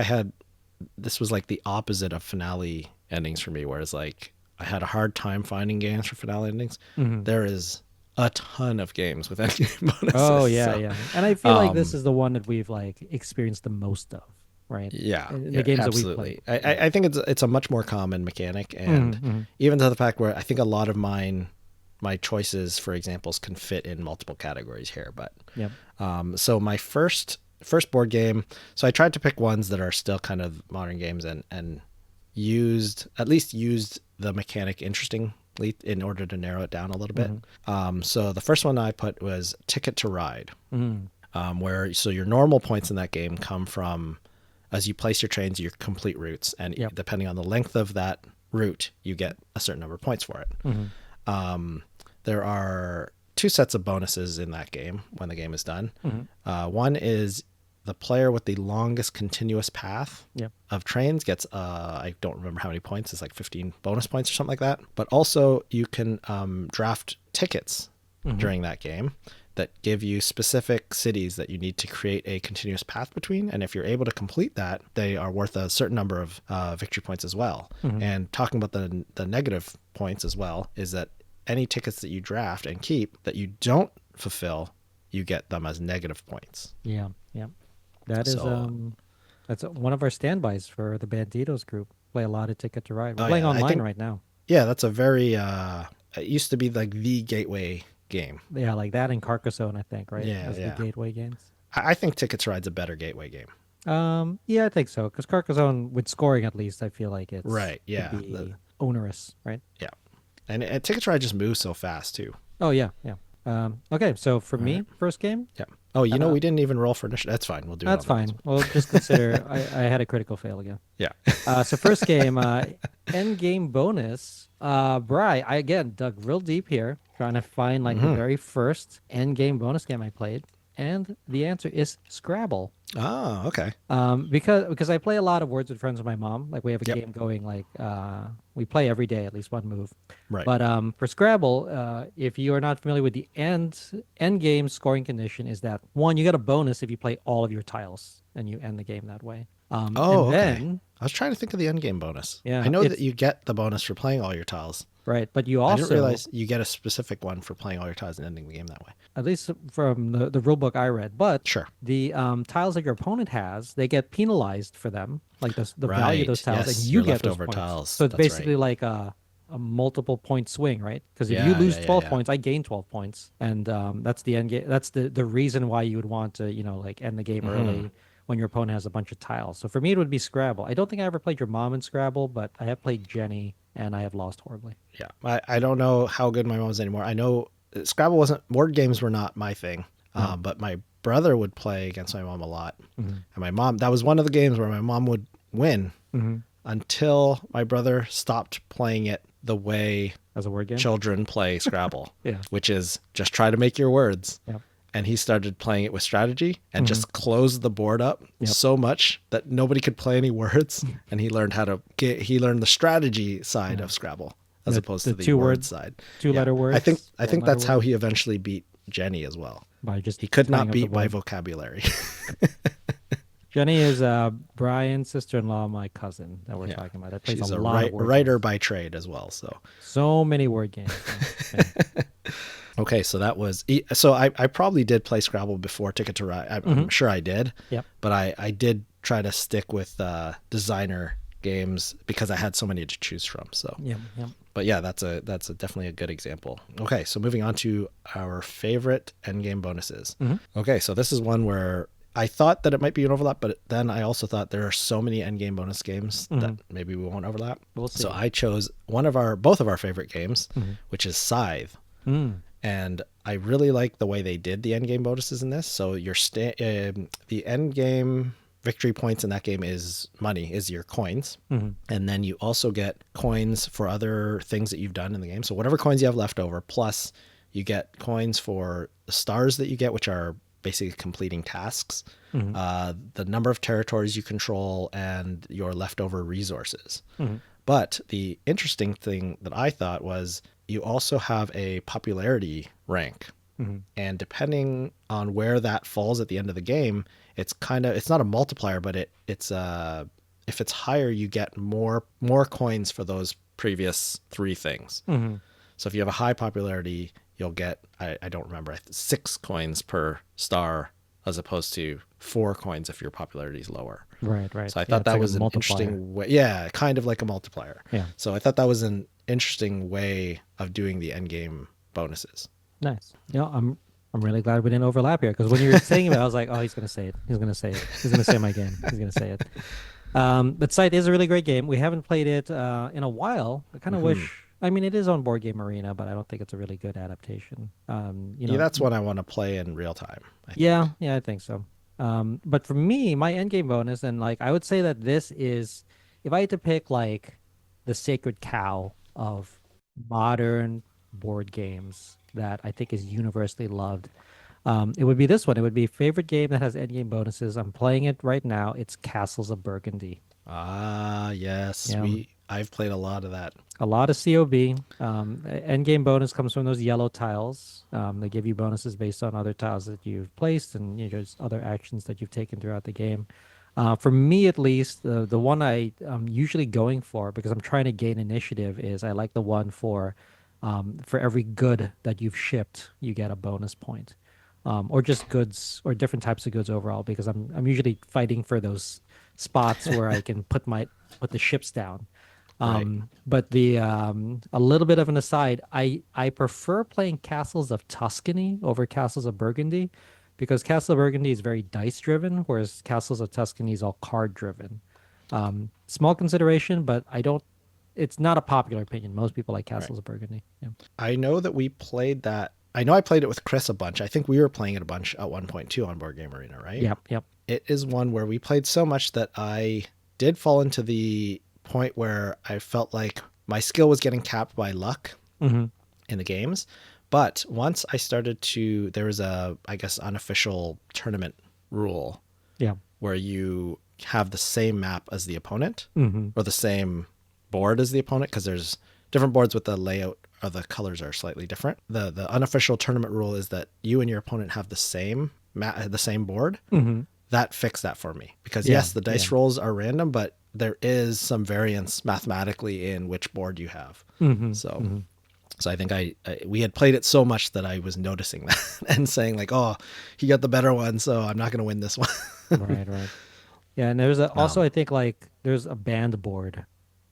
this was like the opposite of finale endings for me, whereas like I had a hard time finding games for finale endings. Mhm. There is a ton of games with endgame Oh bonuses. yeah, So, yeah. And I feel like this is the one that we've like experienced the most of, right? yeah, In the yeah, games that we've played. absolutely. I, Yeah. I I think it's a much more common mechanic, and Hmm. even to the fact where I think a lot of my choices for examples can fit in multiple categories here. But Yep. so my first board game. So I tried to pick ones that are still kind of modern games and at least used the mechanic interestingly in order to narrow it down a little bit. Hmm. So the first one I put was Ticket to Ride, Hmm. where so your normal points in that game come from as you place your trains, your complete routes, and Yep. depending on the length of that route, you get a certain number of points for it. Hmm. There are two sets of bonuses in that game when the game is done. Hmm. One is the player with the longest continuous path Yep. of trains gets, I don't remember how many points, it's like 15 bonus points or something like that. But also, you can draft tickets Hmm. during that game that give you specific cities that you need to create a continuous path between. And if you're able to complete that, they are worth a certain number of victory points as well. Hmm. And talking about the negative points as well, is that any tickets that you draft and keep that you don't fulfill, you get them as negative points. Yeah. Yeah. That is So, that's one of our standbys for the Banditos group. Play a lot of Ticket to Ride. We're oh playing yeah, I online think, right now. yeah, that's a very, it used to be like the gateway game. Yeah, like that and Carcassonne, I think, right? Yeah, As the yeah. gateway games. I think Tickets to Ride's a better gateway game. Yeah, I think so. Because Carcassonne, with scoring at least, I feel like it's Right, could yeah. be onerous, right? Yeah. And Tickets to Ride just moves so fast too. Oh yeah, yeah. Okay, so for All right. me, first game, Yeah. Oh, uh, we didn't even roll for initiative. That's fine. We'll do it that's on the next fine. one. Well, just consider I had a critical fail again. Yeah. So first game, end game bonus. Bri, I again dug real deep here, trying to find like the very first end game bonus game I played, and the answer is Scrabble. Oh, okay. Because I play a lot of Words with Friends with my mom. Like we have a Yep. game going, like we play every day at least one move. Right. But for Scrabble, if you are not familiar with the end game scoring condition, is that one, you get a bonus if you play all of your tiles and you end the game that way. And Oh, okay. then I was trying to think of the end game bonus. I yeah, know that it's you get the bonus for playing all your tiles. right. But you I didn't also, realize you get a specific one for playing all your tiles and ending the game that way. at least from the rule book I read, but Sure. the tiles that your opponent has, they get penalized for them, like the value of those Right. tiles, and Yes. you Your get those leftover points. tiles. So it's That's right. basically like a multiple point swing, right? Because if you Yeah. lose Yeah. Yeah. 12 Yeah. points, I gain 12 points, and that's the end game. That's the reason why you would want to, like end the game early when your opponent has a bunch of tiles. So for me, it would be Scrabble. I don't think I ever played your mom in Scrabble, but I have played Jenny, and I have lost horribly. Yeah. I don't know how good my mom was anymore. I know Scrabble wasn't, board games were not my thing. No. But my brother would play against my mom a lot. Hmm. And my mom, that was one of the games where my mom would win Hmm. until my brother stopped playing it the way As a word game. children play Scrabble, Yeah. which is just try to make your words. Yep. And he started playing it with strategy and just closed the board up Yep. so much that nobody could play any words. And he learned he learned the strategy side of Scrabble as opposed to the two word word, side. two-letter words. I think one-letter that's how words, he eventually beat Jenny as well. by just He could tying not up the beat my board. vocabulary. Jenny is Brian's sister-in-law, my cousin that we're Yeah. talking about. That plays She's a a lot of word writer games. by trade as well. So many word games. Yeah. Okay, so that was so I probably did play Scrabble before Ticket to Ride. I'm sure I did. Yep. But I did try to stick with designer games because I had so many to choose from. So Yep. Yep. but yeah, that's definitely a good example. Okay, so moving on to our favorite endgame bonuses. Okay, so this is one where I thought that it might be an overlap, but then I also thought there are so many endgame bonus games that maybe we won't overlap. We'll see. So I chose both of our favorite games, which is Scythe. Mm. And I really like the way they did the end game bonuses in this. So the end game victory points in that game is money, is your coins. And then you also get coins for other things that you've done in the game. So whatever coins you have left over, plus you get coins for the stars that you get, which are basically completing tasks, the number of territories you control, and your leftover resources. But the interesting thing that I thought was you also have a popularity rank. Mm-hmm. And depending on where that falls at the end of the game, it's not a multiplier, but it's if it's higher, you get more coins for those previous three things. Mm-hmm. So if you have a high popularity, you'll get, I don't remember, 6 coins per star as opposed to 4 coins if your popularity is lower. Right, right. So I Yeah, thought it's that like a was an multiplier. interesting way. Yeah, kind of like a multiplier. Yeah. So I thought that was an interesting way of doing the end game bonuses. Nice. I'm really glad we didn't overlap here because when you were saying it, I was like, oh, he's gonna say it. He's gonna say it. He's gonna say my game. He's gonna say it. But Sight is a really great game. We haven't played it in a while. I kind of wish. I mean, it is on Board Game Arena, but I don't think it's a really good adaptation. Yeah, that's one I want to play in real time, I think. Yeah, I think so. But for me, my end game bonus, and like I would say that this is, if I had to pick like the sacred cow of modern board games that I think is universally loved, it would be this one. It would be favorite game that has end game bonuses. I'm playing it right now. It's Castles of Burgundy. Ah, yes. Yeah, I've played a lot of that. a lot of COB. End game bonus comes from those yellow tiles. They give you bonuses based on other tiles that you've placed and just other actions that you've taken throughout the game. For me, at least, the one I'm usually going for because I'm trying to gain initiative is I like the one for every good that you've shipped, you get a bonus point, or just goods or different types of goods overall. Because I'm usually fighting for those spots where I can put the ships down. Right. But the a little bit of an aside, I prefer playing Castles of Tuscany over Castles of Burgundy because Castle of Burgundy is very dice driven, whereas Castles of Tuscany is all card driven. Small consideration, but I don't. It's not a popular opinion. Most people like Right. Castles of Burgundy. Yeah. I know that we played that. I know I played it with Chris a bunch. I think we were playing it a bunch at one point too on Board Game Arena, right? Yep. Yep. It is one where we played so much that I did fall into the point where I felt like my skill was getting capped by luck Mm-hmm. in the games. But once I started to, there was a, I guess, unofficial tournament rule Yeah. where you have the same map as the opponent Mm-hmm. or the same board as the opponent because there's different boards with the layout or the colors are slightly different. The unofficial tournament rule is that you and your opponent have the same the same board. Mm-hmm. That fixed that for me because Yeah. yes, the dice Yeah. rolls are random, but there is some variance mathematically in which board you have. Mm-hmm. So Mm-hmm. so I think we had played it so much that I was noticing that and saying like, oh, he got the better one, so I'm not going to win this one. Right. Right. Yeah, and there's also Um, I think like there's a band board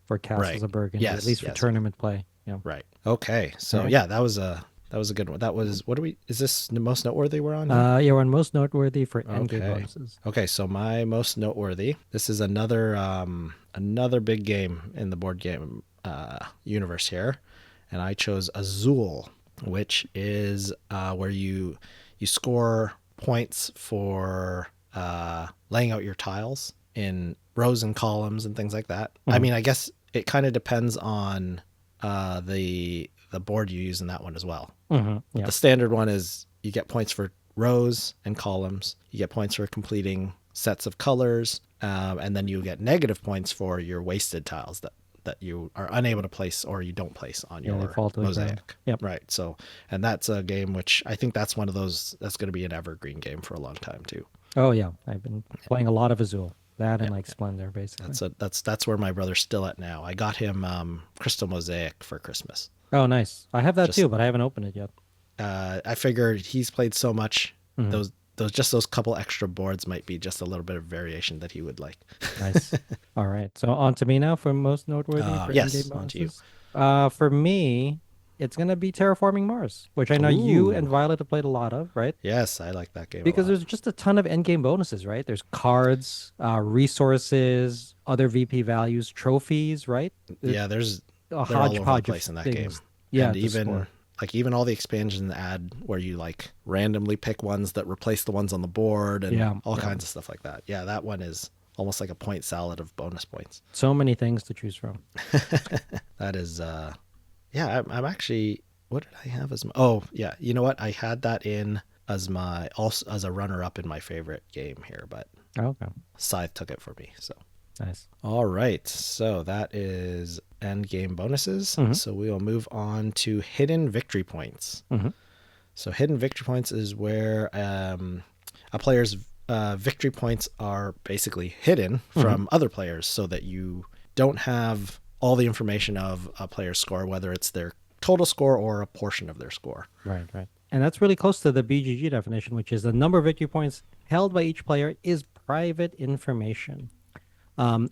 for right. Castles of Burgundy, at Yes. least for Yes. tournament play. Yeah. Right. Okay. All So right. yeah, that was a good one. That was what do we? Is this the most noteworthy we're on here? Yeah, we're on most noteworthy for end game Okay. bonuses. Okay. So my most noteworthy. This is another big game in the board game universe here, and I chose Azul, which is where you score points for laying out your tiles in rows and columns and things like that. I Mhm. mean, I guess it kind of depends on the board you use in that one as well. But Yeah. the standard one is you get points for rows and columns. You get points for completing sets of colors, and then you get negative points for your wasted tiles that you are unable to place or you don't place on Yeah, they your fall to the ground. mosaic. Yep. Right. So, and that's a game which I think that's one of those that's going to be an evergreen game for a long time too. Oh yeah, I've been playing a lot of Azul. That and Yeah. like Splendor, basically. That's where my brother's still at now. I got him Crystal Mosaic for Christmas. Oh, nice. I have that Just too, but I haven't opened it yet. I figured he's played so much, Mhm. those couple extra boards might be just a little bit of variation that he would like. Nice. All right. So on to me now for most noteworthy for Yes, in-game on to you. bonuses. For me, it's gonna be Terraforming Mars, which I know you and Ooh, Violet have played a lot of, right? yes, I like that game a Because lot. there's just a ton of end-game bonuses, right? There's cards, resources, other VP values, trophies, right? Yeah, A they're all over the hodgepodge of place in that game, things. Yeah, and to score. even all the expansions add where you like randomly pick ones that replace the ones on the board and Yeah, all yeah. kinds of stuff like that. Yeah, that one is almost like a point salad of bonus points. So many things to choose from. That is yeah, I'm actually, what did I have as my, oh yeah, you know what, I had that in as my, also as a runner up in my favorite game here, but Okay. Scythe took it for me. So Nice. All right. So that is end game bonuses. Mm-hmm. So we will move on to hidden victory points. Mm-hmm. So hidden victory points is where a player's victory points are basically hidden Mm-hmm. from other players so that you don't have all the information of a player's score, whether it's their total score or a portion of their score. Right, right. And that's really close to the BGG definition, which is the number of victory points held by each player is private information.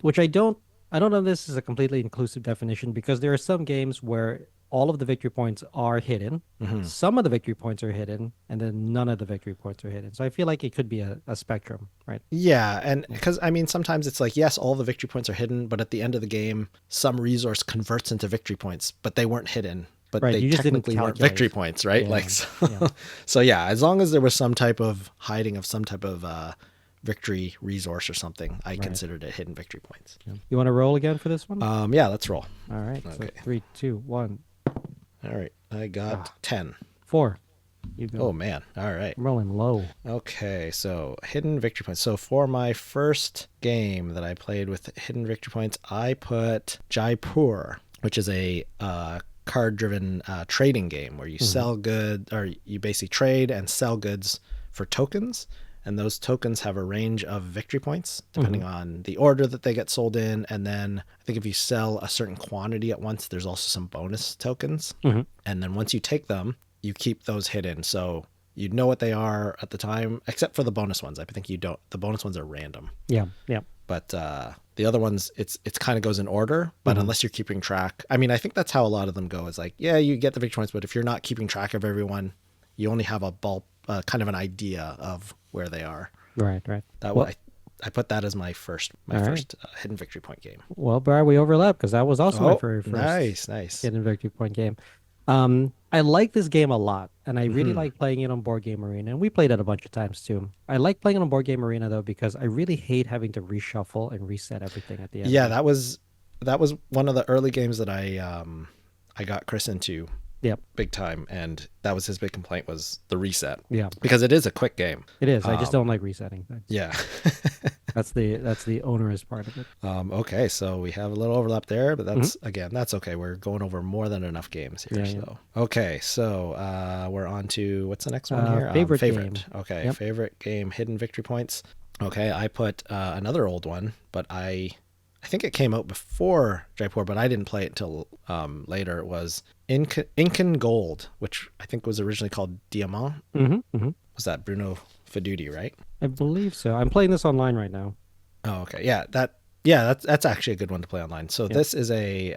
Which I don't know if this is a completely inclusive definition because there are some games where all of the victory points are hidden, some of the victory points are hidden, and then none of the victory points are hidden. So I feel like it could be a spectrum, right? Yeah, and because I mean, sometimes it's like, yes, all the victory points are hidden, but at the end of the game, some resource converts into victory points, but they weren't hidden, but Right. they You just didn't technically weren't victory calculate. points, right? Yeah. Like, so, Yeah. so yeah, as long as there was some type of hiding of some type of victory resource or something, I Right. considered it hidden victory points. Yeah. You want to roll again for this one? Yeah, let's roll. All right. So Okay. 3, 2, 1. All right, I got 10. 4. You go. Oh man. All right. I'm rolling low. Okay, so hidden victory points. So for my first game that I played with hidden victory points, I put Jaipur, which is a card-driven trading game where you sell goods, or you basically trade and sell goods for tokens, and those tokens have a range of victory points depending on the order that they get sold in. And then I think if you sell a certain quantity at once, there's also some bonus tokens. And then once you take them, you keep those hidden. So you know what they are at the time, except for the bonus ones. I think you don't. The bonus ones are random. Yeah. Yeah. But the other ones, it's kind of goes in order. But unless you're keeping track, I mean, I think that's how a lot of them go. Is like, yeah, you get the victory points, but if you're not keeping track of everyone, you only have a kind of an idea of where they are. Right. Right. That Well, I put that as my first all right. first hidden victory point game. Well, Brad, we overlap because that was also my Oh, very first nice. hidden victory point game. I like this game a lot, and I really like playing it on Board Game Arena, and we played it a bunch of times too. I like playing it on Board Game Arena though because I really hate having to reshuffle and reset everything at the end. Yeah, that was one of the early games that I got Chris into Yep. big time, and that was his big complaint was the reset. Yeah. Because it is a quick game. It is. I just don't like resetting things. Yeah. That's the onerous part of it. Okay, so we have a little overlap there, but that's okay. We're going over more than enough games here. Yeah, yeah. So okay, so we're on to what's the next one here? Favorite Favorite. game. Okay, Yep. favorite game, hidden victory points. Okay, I put another old one, but I think it came out before Jaipur, but I didn't play it until later. It was Incan Gold, which I think was originally called Diamant. Mm-hmm. Was that Bruno Feduti, right? I believe so. I'm playing this online right now. Oh, okay. That's actually a good one to play online. So this is a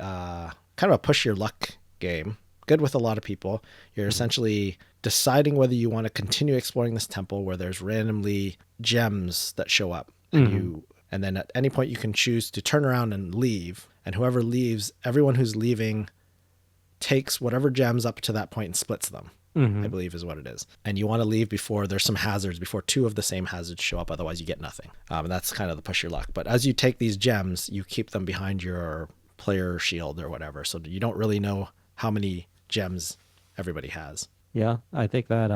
kind of a push your luck game. Good with a lot of people. You're essentially deciding whether you want to continue exploring this temple where there's randomly gems that show up, and then at any point you can choose to turn around and leave. And whoever leaves, everyone who's leaving takes whatever gems up to that point and splits them. I believe is what it is. And you want to leave before there's some hazards, before two of the same hazards show up. Otherwise you get nothing. And that's kind of the push your luck. But as you take these gems, you keep them behind your player shield or whatever. So you don't really know how many gems everybody has. Yeah, I think that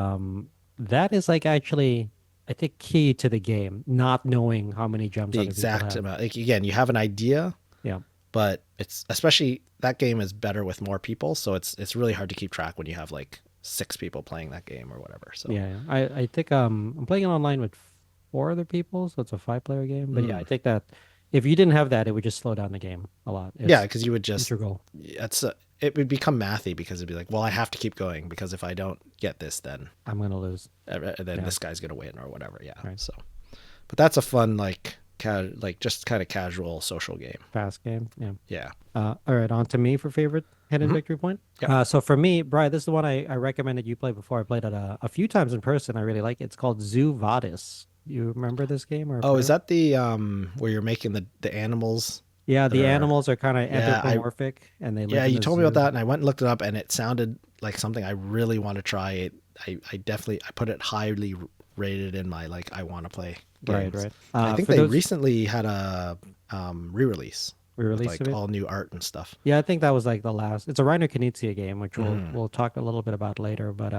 that is like actually I think key to the game, not knowing how many gems The other people exact have. amount. Like, again, you have an idea, Yeah. but it's especially that game is better with more people. So it's really hard to keep track when you have like 6 people playing that game or whatever. So Yeah, yeah. I think I'm playing it online with 4 other people, so it's a 5-player game. But yeah, I think that if you didn't have that, it would just slow down the game a lot. yeah, because you would just integral. it would become mathy because it'd be like, well, I have to keep going because if I don't get this, then I'm gonna lose. this guy's gonna win or whatever. Yeah. Right. So, but that's a fun like just kind of casual social game. Fast game. Yeah. Yeah. All right, on to me for favorite hidden victory point. Yep. So for me, Brian, this is the one I recommended you play before. I played it a few times in person. I really like it. It's called Zoo Vadis. You remember this game? Or Oh, is that the where you're making the animals? Yeah, the that are- animals are kind of Yeah, anthropomorphic, and they live Yeah, in you a told me about zoo. that, and I went and looked it up, and it sounded like something I really want to try. I definitely I put it highly rated in my like I want to play Right, games. right. I think For they those recently had a re-release with re-release like of it. all new art and stuff. Yeah, I think that was like the last. It's a Reiner Knizia game, which Mm-hmm. we'll talk a little bit about later. But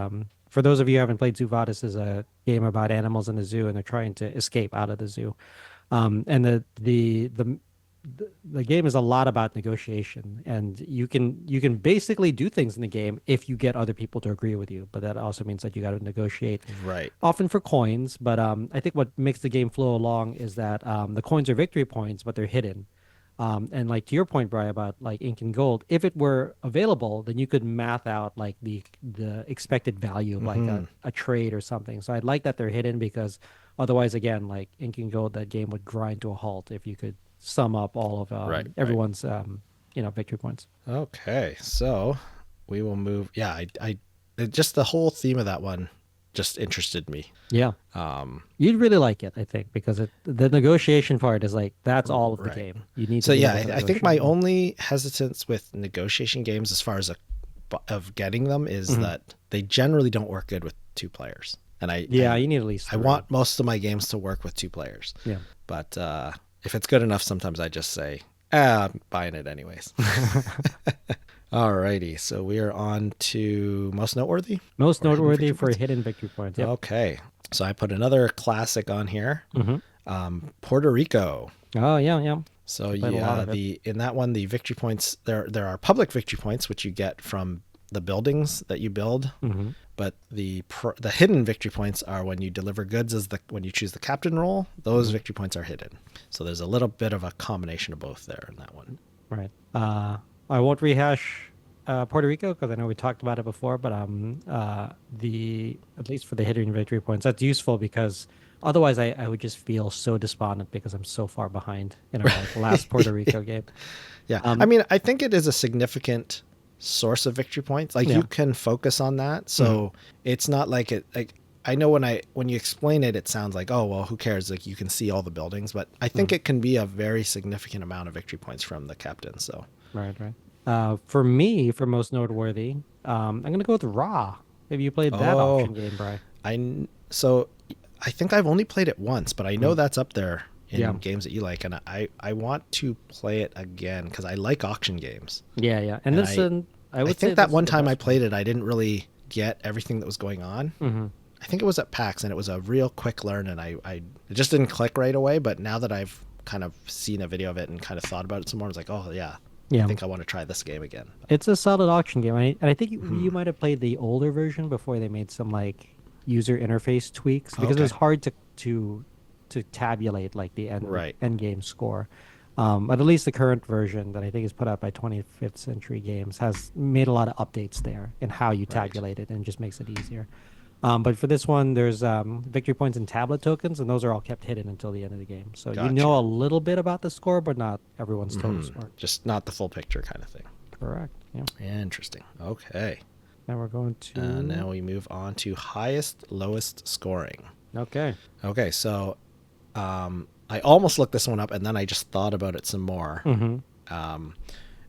for those of you who haven't played Zoo Vadis, is a game about animals in the zoo, and they're trying to escape out of the zoo. And the the game is a lot about negotiation, and you can basically do things in the game if you get other people to agree with you. But that also means that you got to negotiate, Right. often for coins. But I think what makes the game flow along is that the coins are victory points, but they're hidden. And like to your point, Brian, about like ink and gold, if it were available, then you could math out like the expected value of like a trade or something. So I'd like that they're hidden because otherwise, again, like ink and gold, that game would grind to a halt if you could sum up all of Right. Right. everyone's victory points. Okay. So we will move. Yeah. Just the whole theme of that one just interested me. Yeah, you'd really like it, I think, because the negotiation part is like that's all of the Right. game. You need to So be yeah, able to I think negotiate my well. only hesitance with negotiation games, as far as of getting them, is Mhm. that they generally don't work good with two players. And Yeah, you need at least I three. want most of my games to work with two players. Yeah. But if it's good enough, sometimes I just say, I'm buying it anyways. Alrighty, so we are on to most noteworthy Most or hidden noteworthy victory for points. hidden victory points. Yep. Okay, so I put another classic on here, Hmm. Puerto Rico. Oh yeah, yeah. So I played a lot yeah, of it. the in that one the victory points there are public victory points which you get from the buildings that you build, Hmm. but the hidden victory points are when you deliver goods as the when you choose the captain role. Those Hmm. victory points are hidden. So there's a little bit of a combination of both there in that one. Right. I won't rehash Puerto Rico because I know we talked about it before, but the at least for the hidden victory points, that's useful because otherwise I would just feel so despondent because I'm so far behind in our like last Puerto Rico game. Yeah. I Um, mean, I think it is a significant source of victory points. Like you yeah. can focus on that. Hmm. So it's not like it like I know when you explain it, it sounds like, oh well, who cares? Like you can see all the buildings, but I think Hmm. it can be a very significant amount of victory points from the captain. So Right, right. For me, for most noteworthy, I'm gonna go with Raw. Have you played that oh, auction game, Bry? so I think I've only played it once, but I know Mm. that's up there Yeah. in games that you like, and I want to play it again because I like auction games, Yeah, yeah. And and this, I I would say think that this is one the time I best one. played it, I didn't really get everything that was going on. Hmm. I think it was at PAX, and it was a real quick learn, and it just didn't click right away. But now that I've kind of seen a video of it and kind of thought about it some more, I was like, oh yeah, I Yeah. think I want to try this game again. It's a solid auction game. And I think Hmm. you might have played the older version before they made some like user interface tweaks because it Okay, was hard to tabulate like the right, end game score. But at least the current version that I think is put out by 25th Century Games has made a lot of updates there in how you right, tabulate it and just makes it easier. But for this one, there's victory points and tablet tokens, and those are all kept hidden until the end of the game. So you know gotcha. a little bit about the score, but not everyone's total Hmm. score. Just not the full picture kind of thing. Correct. Yeah. Interesting. Okay. Now we're going Now to. we move on to highest, lowest scoring. Okay. Okay, so I almost looked this one up, and then I just thought about it some more, Mm-hmm. um,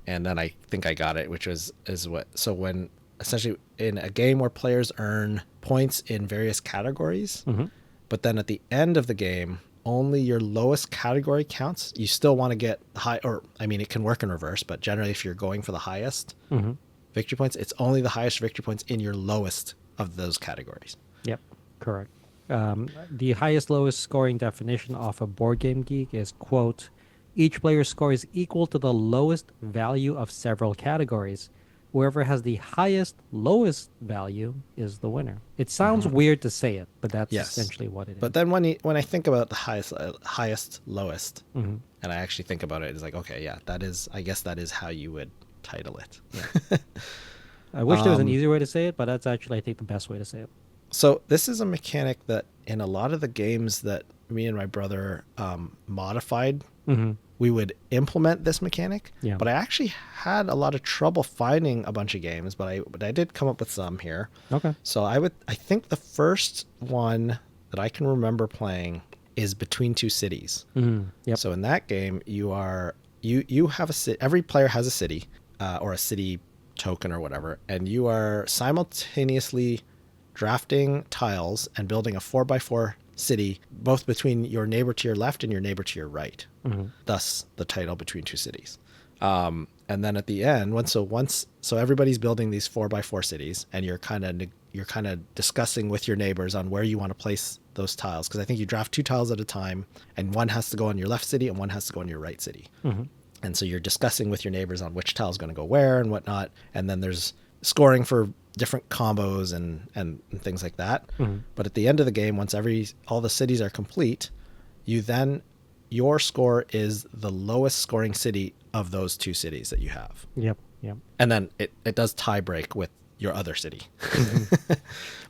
and then I think I got it, which is what. So when essentially in a game where players earn points in various categories, Mm-hmm. but then at the end of the game, only your lowest category counts. You still want to get high, or I mean, it can work in reverse, but generally, if you're going for the highest Mm-hmm. victory points, it's only the highest victory points in your lowest of those categories. Yep. Correct. The highest lowest scoring definition off of Board Game Geek is quote, each player's score is equal to the lowest value of several categories. Whoever has the highest lowest value is the winner. It sounds weird to say it, but that's Yes. essentially what it But is. then when I think about the highest, lowest, Mm-hmm. and I actually think about it, it's like, okay, yeah, that is, I guess that is how you would title it. Yeah. I wish there was an easier way to say it, but that's actually I think the best way to say it. So this is a mechanic that in a lot of the games that me and my brother modified, Mm-hmm. we would implement this mechanic. Yeah. But I actually had a lot of trouble finding a bunch of games, but I did come up with some here. Okay. So I think the first one that I can remember playing is Between Two Cities. Mm-hmm. Yep. So in that game, you have a city. Every player has a city or a city token or whatever, and you are simultaneously drafting tiles and building a 4x4 city, both between your neighbor to your left and your neighbor to your right. Mm-hmm. Thus, the title Between Two Cities. And then at the end, so everybody's building these 4x4 cities, and you're kind of you're kind of discussing with your neighbors on where you want to place those tiles, because I think you draft 2 tiles at a time, and one has to go in your left city and one has to go in your right city. And so you're discussing with your neighbors on which tile is going to go where and whatnot. And then there's scoring for different combos and things like that. But at the end of the game, once all the cities are complete, your score is the lowest scoring city of those 2 cities that you have. Yep. Yep. And then it does tie break with your other city.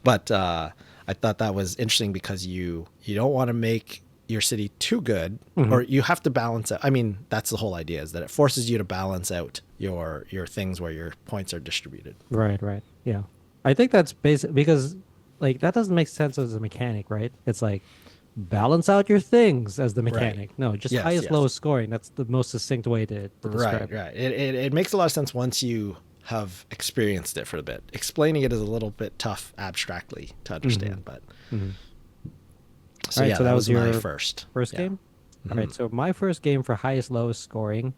But I thought that was interesting because you don't want to make your city too good, or you have to balance out. I mean, that's the whole idea, is that it forces you to balance out your things where your points are distributed. Right. Right. Yeah. I think that's basic because like that doesn't make sense as a mechanic, right? It's like balance out your things as the mechanic. Right. No, just Yes, highest yes. lowest scoring. That's the most succinct way to describe it. Right. It makes a lot of sense once you have experienced it for a bit. Explaining it is a little bit tough abstractly to understand, but so All right, yeah, so that was my your first first yeah. game. All right, so my first game for highest lowest scoring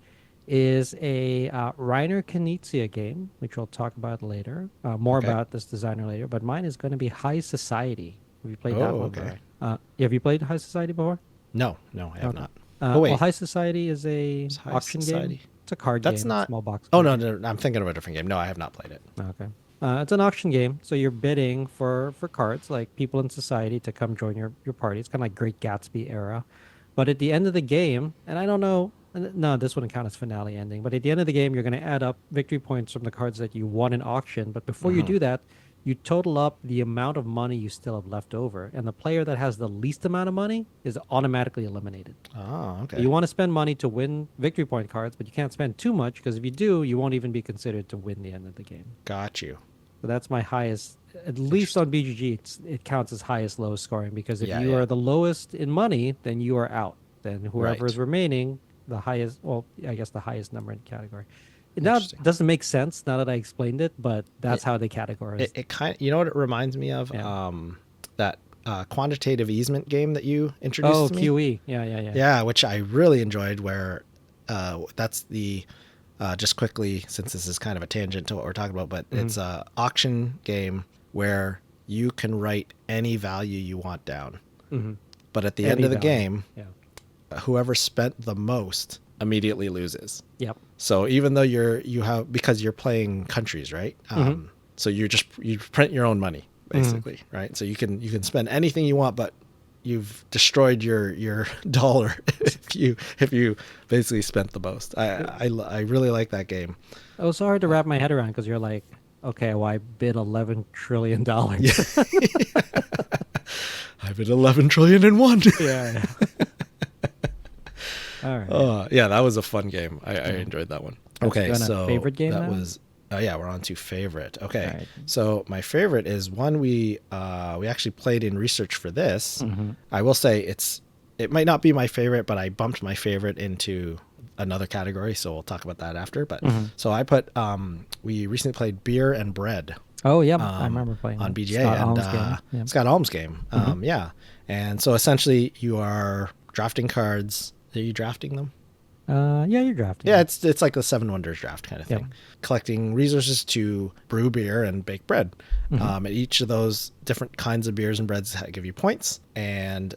is a Reiner Knizia game, which we'll talk about later. More Okay. about this designer later, but mine is going to be High Society. Have you played that Oh, one, okay. Brian? Have you played High Society before? No, I have Okay. not. Oh Well, wait, High Society is a it's High auction Society. game. It's a card That's game, not. small box Oh card no, game. no, I'm thinking of a different game. No, I have not played it. Okay. It's an auction game, so you're bidding for cards, like people in society to come join your party. It's kind of like Great Gatsby era. But at the end of the game, and I don't know, no, this wouldn't count as finale ending, but at the end of the game, you're going to add up victory points from the cards that you won in auction. But before you do that, you total up the amount of money you still have left over. And the player that has the least amount of money is automatically eliminated. Oh, So okay. you want to spend money to win victory point cards, but you can't spend too much because if you do, you won't even be considered to win the end of the game. Got you. So that's my highest, at least on BGG, it counts as highest lowest scoring because if Yeah, you yeah. are the lowest in money, then you are out. Then whoever Right. is remaining, the highest, well, I guess the highest number in the category. It now Interesting. doesn't make sense now that I explained it, but that's how they categorize. It kind of, you know what it reminds me of? Yeah. That quantitative easement game that you introduced Oh, to me. QE. Yeah. Yeah, which I really enjoyed. Where that's the just quickly, since this is kind of a tangent to what we're talking about, but it's a auction game where you can write any value you want down. But at the end Any of the value. game, Yeah. whoever spent the most immediately loses. Yep. So even though you have, because you're playing countries, right? So you print your own money basically, right? So you can spend anything you want, but you've destroyed your dollar if you basically spent the most. I really like that game. It was so hard to wrap my head around because you're like, okay, well, I bid $11 trillion. I bid 11 trillion and one. Yeah. All right. Yeah, that was a fun game. I enjoyed that one. Okay, going to so favorite game that now? was. Yeah, we're on to favorite. Okay, All right. so my favorite is one we actually played in research for this. Mm-hmm. I will say it might not be my favorite, but I bumped my favorite into another category, so we'll talk about that after. But so I put we recently played Beer and Bread. Oh, yeah. I remember playing on that. BGA Scott and Alm's game. Yep. Scott Alm's game. Yeah, and so essentially you are drafting cards. Are you drafting them? Yeah, you're drafting. Yeah, it's like the Seven Wonders draft kind of thing. Yep. Collecting resources to brew beer and bake bread. And each of those different kinds of beers and breads give you points, and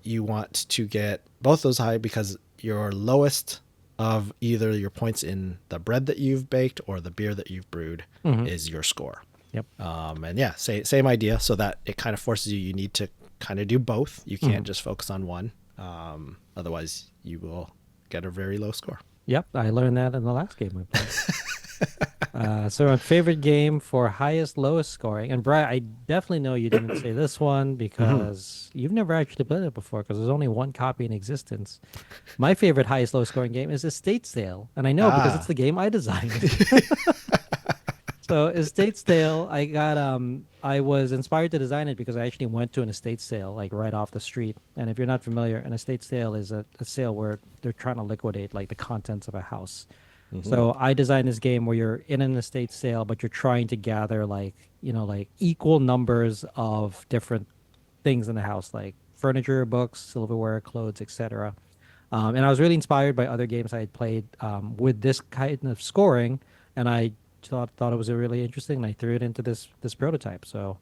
you want to get both those high because your lowest of either your points in the bread that you've baked or the beer that you've brewed is your score. Yep. And yeah, same idea. So that it kind of forces you need to kind of do both. You can't just focus on one. Otherwise, you will get a very low score. Yep. I learned that in the last game we played. So my favorite game for highest, lowest scoring. And Brian, I definitely know you didn't say this one because you've never actually played it before because there's only one copy in existence. My favorite highest, lowest scoring game is Estate Sale. And I know because it's the game I designed. So estate sale, I was inspired to design it because I actually went to an estate sale like right off the street. And if you're not familiar, an estate sale is a sale where they're trying to liquidate like the contents of a house. So I designed this game where you're in an estate sale, but you're trying to gather like equal numbers of different things in the house, like furniture, books, silverware, clothes, etc. And I was really inspired by other games I had played with this kind of scoring, and I thought it was really interesting, and I threw it into this prototype. So,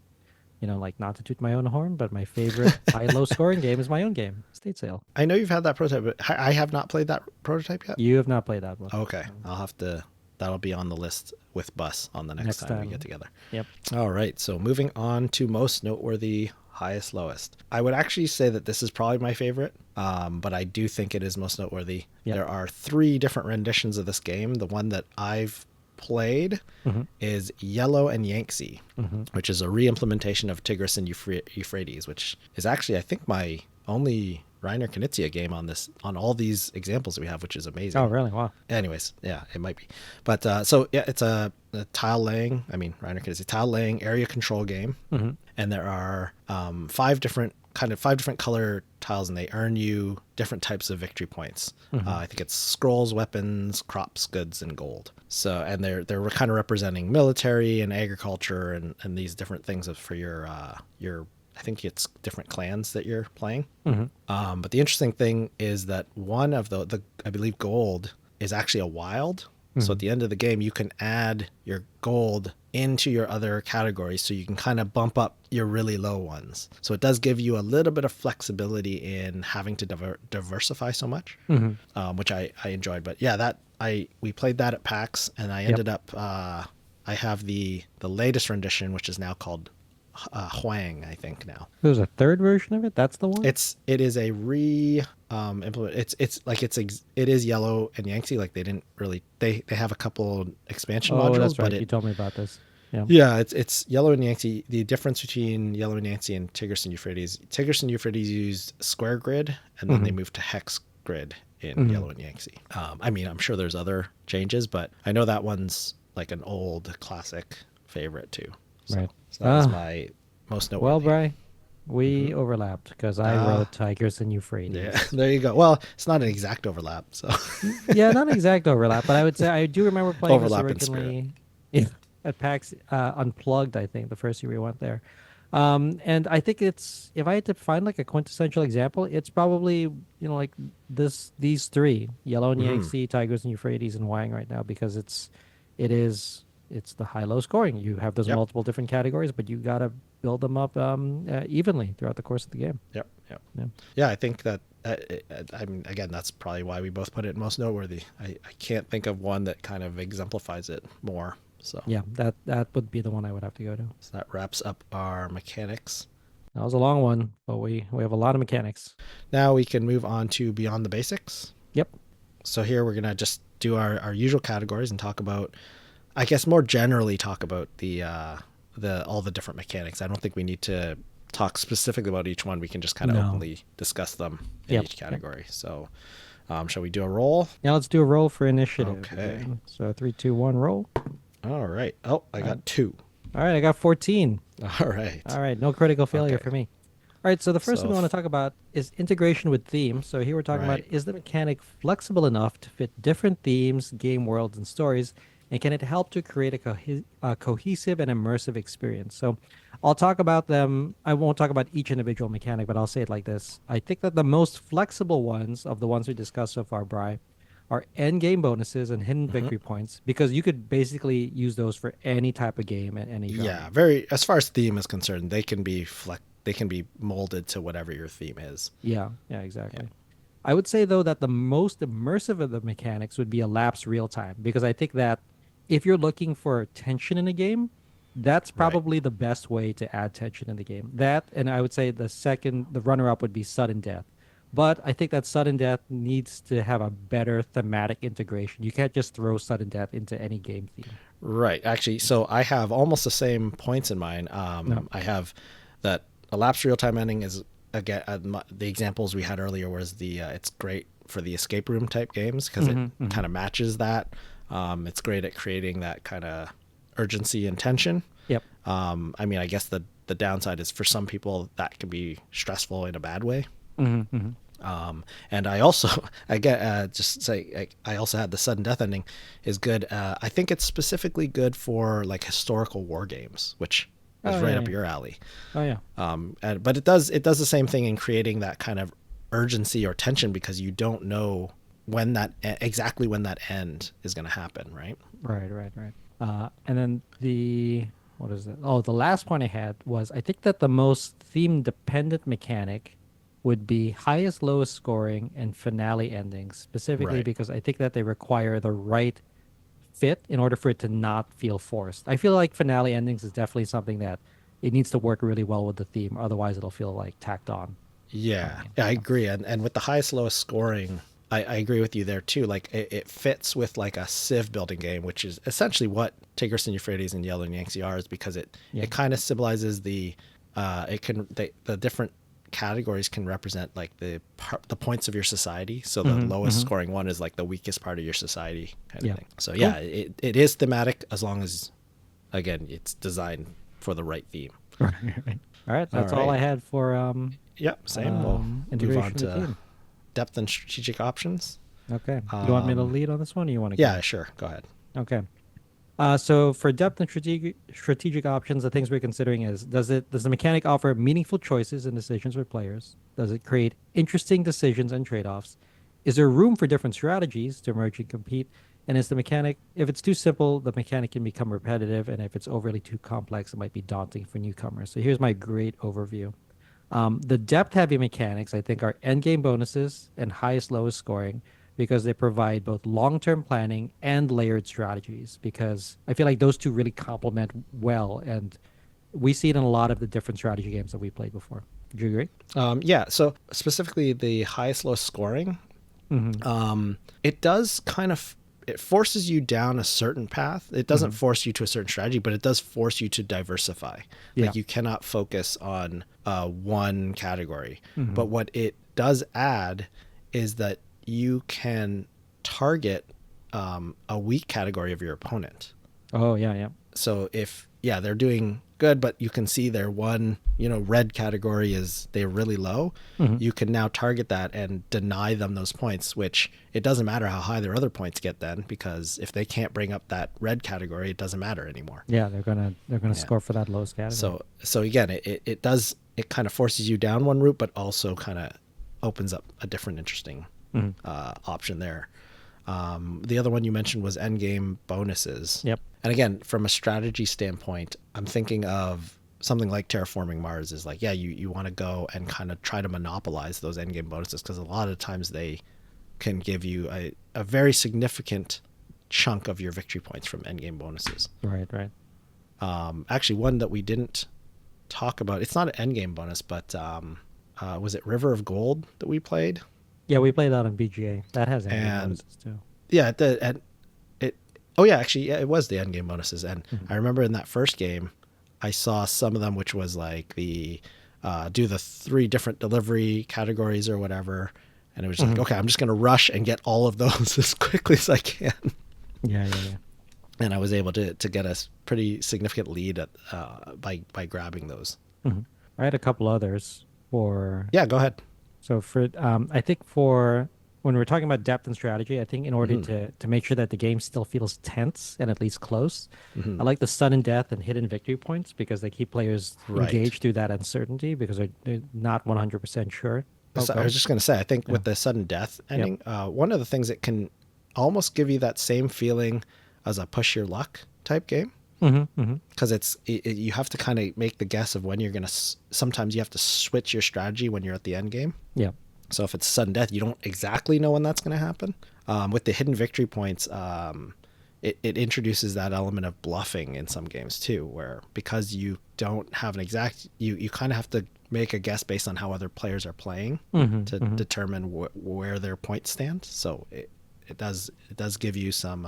like not to toot my own horn, but my favorite high-low scoring game is my own game, State Sale. I know you've had that prototype, but I have not played that prototype yet. You have not played that one. Okay, I'll have to. That'll be on the list with Bus on the next time we get together. Yep. All right. So moving on to most noteworthy, highest, lowest. I would actually say that this is probably my favorite, but I do think it is most noteworthy. Yep. There are 3 different renditions of this game. The one that I've played is Yellow and Yangtze, which is a re-implementation of Tigris and Euphrates, which is actually, I think, my only Reiner Knizia game on all these examples that we have, which is amazing. Oh, really? Wow. Anyways, yeah, it might be. But so yeah, it's a tile laying. I mean, Reiner Knizia tile laying area control game, and there are 5 different color tiles, and they earn you different types of victory points. I think it's scrolls, weapons, crops, goods, and gold. So, and they're kind of representing military and agriculture and these different things for your I think it's different clans that you're playing. But the interesting thing is that one of the I believe gold is actually a wild. So at the end of the game, you can add your gold into your other categories, so you can kind of bump up your really low ones. So it does give you a little bit of flexibility in having to diversify so much, which I enjoyed. But yeah, we played that at PAX, and I ended up I have the latest rendition, which is now called Huang, I think now. There's a 3rd version of it. That's the one. It is a implement. It is Yellow and Yangtze. Like they didn't really they have a couple expansion modules. That's right. But you told me about this. Yeah, it's Yellow and Yangtze. The difference between Yellow and Yangtze and Tigris and Euphrates. Tigris and Euphrates used square grid, and then they moved to hex grid in Yellow and Yangtze. I mean, I'm sure there's other changes, but I know that one's like an old classic favorite too. Right. So that was my most noteworthy. Well, Bri, we overlapped because I wrote Tigers and Euphrates. Yeah, there you go. Well, it's not an exact overlap, so. Yeah, not an exact overlap, but I would say I do remember playing Overlap in this originally at PAX Unplugged, I think, the first year we went there. And I think it's, if I had to find like a quintessential example, it's probably, like these 3, Yellow and Yangtze, Tigers and Euphrates, and Wang right now, because it's the high-low scoring. You have those multiple different categories, but you got to build them up evenly throughout the course of the game. Yep. Yeah, I think that, I mean, again, that's probably why we both put it most noteworthy. I can't think of one that kind of exemplifies it more. So yeah, that would be the one I would have to go to. So that wraps up our mechanics. That was a long one, but we have a lot of mechanics. Now we can move on to Beyond the Basics. Yep. So here we're going to just do our usual categories and talk about, I guess more generally talk about the all the different mechanics. I don't think we need to talk specifically about each one. We can just kind of openly discuss them in each category. So shall we do a roll? Yeah, let's do a roll for initiative. Okay. So 3, 2, 1, roll. All right. Oh, I got 2. All right, I got 14. All right. All right, no critical failure for me. All right, so the first one we want to talk about is integration with themes. So here we're talking about, is the mechanic flexible enough to fit different themes, game worlds, and stories, and can it help to create a cohesive and immersive experience? So I'll talk about them. I won't talk about each individual mechanic, but I'll say it like this. I think that the most flexible ones of the ones we discussed so far, Bri, are end game bonuses and hidden victory points, because you could basically use those for any type of game at any genre. Yeah, very. As far as theme is concerned, they can be molded to whatever your theme is. Yeah, exactly. Yeah. I would say though that the most immersive of the mechanics would be Elapsed Real-Time, because I think that if you're looking for tension in a game, that's probably the best way to add tension in the game. That, and I would say the runner-up would be Sudden Death. But I think that Sudden Death needs to have a better thematic integration. You can't just throw Sudden Death into any game theme. Right. Actually, so I have almost the same points in mind. I have that Elapsed Real-Time Ending is, again, the examples we had earlier was it's great for the escape room type games because it kind of matches that. It's great at creating that kind of urgency and tension. Yep. I mean, I guess the downside is for some people that can be stressful in a bad way. And I also, I also had the Sudden Death Ending is good. I think it's specifically good for like historical war games, which is up your alley. Oh yeah. But it does the same thing in creating that kind of urgency or tension because you don't know exactly when that end is going to happen, right? Right. And then what is it? Oh, the last point I had was I think that the most theme dependent mechanic would be highest, lowest scoring and finale endings, specifically Right. because I think that they require the right fit in order for it to not feel forced. I feel like finale endings is definitely something that it needs to work really well with the theme. Otherwise, it'll feel like tacked on for Yeah, me. I Yeah. agree. And with the highest lowest scoring, I agree with you there too. Like it fits with like a Civ building game, which is essentially what Tigris and Euphrates and Yellow and Yangtze are, is because Yeah. it kind of symbolizes the different categories can represent like the points of your society. So the Hmm. lowest Hmm. scoring one is like the weakest part of your society kind of Yeah. thing. So Cool. yeah, it is thematic as long as again it's designed for the right theme. Right. Right. All right. All That's all right. I had for Yep, same. We'll move on integration of the to theme. depth and strategic options. Okay. You want me to lead on this one or you want to Yeah, go? sure. Go ahead. Okay. So for depth and strategic options, the things we're considering is does the mechanic offer meaningful choices and decisions for players? Does it create interesting decisions and trade-offs? Is there room for different strategies to emerge and compete? And is the mechanic, if it's too simple, the mechanic can become repetitive, and if it's overly too complex, it might be daunting for newcomers. So here's my great overview. The depth heavy mechanics, I think, are endgame bonuses and highest lowest scoring because they provide both long term planning and layered strategies. Because I feel like those two really complement well. And we see it in a lot of the different strategy games that we played before. Do you agree? Yeah, so specifically the highest lowest scoring, Mm-hmm. it does kind of it forces you down a certain path. It doesn't Mm-hmm. force you to a certain strategy, but it does force you to diversify. Yeah. Like you cannot focus on one category. Mm-hmm. But what it does add is that you can target a weak category of your opponent. Oh, yeah, yeah. So if yeah they're doing good but you can see their one red category is they're really low, Mm-hmm. you can now target that and deny them those points, which it doesn't matter how high their other points get then, because if they can't bring up that red category it doesn't matter anymore. Yeah, they're gonna Yeah, score for that lowest category. so again it does, it kind of forces you down one route but also kind of opens up a different interesting Mm-hmm. option there. The other one you mentioned was endgame bonuses. Yep. And again, from a strategy standpoint, I'm thinking of something like Terraforming Mars is like, yeah, you want to go and kind of try to monopolize those endgame bonuses because a lot of times they can give you a very significant chunk of your victory points from endgame bonuses. Right, right. Actually, one that we didn't talk about, it's not an endgame bonus, but was it River of Gold that we played? Yeah, we played that on BGA. That has endgame And bonuses too. yeah, it. Oh yeah, actually, yeah, it was the end game bonuses, and Mm-hmm. I remember in that first game, I saw some of them, which was like the do the 3 different delivery categories or whatever, and it was just like, Mm-hmm. okay, I'm just gonna rush and get all of those as quickly as I can, Yeah, yeah, yeah. and I was able to get a pretty significant lead at by grabbing those. Mhm. I had a couple others for Yeah, go ahead. I think for when we're talking about depth and strategy, I think in order Hmm. to make sure that the game still feels tense and at least close, Hmm. I like the sudden death and hidden victory points because they keep players Right. engaged through that uncertainty because they're not 100% sure. Oh, So go I was ahead. just going to say, I think Yeah. with the sudden death Yep. ending, one of the things that can almost give you that same feeling as a push your luck type game, Mm-hmm. Mm-hmm. because you have to kind of make the guess of when you're going to. Sometimes you have to switch your strategy when you're at the end game. Yeah. So if it's sudden death, you don't exactly know when that's going to happen. With the hidden victory points, it introduces that element of bluffing in some games too, where because you don't have an exact, you kind of have to make a guess based on how other players are playing Mm-hmm. to Mm-hmm. determine where their points stand. So it does give you some,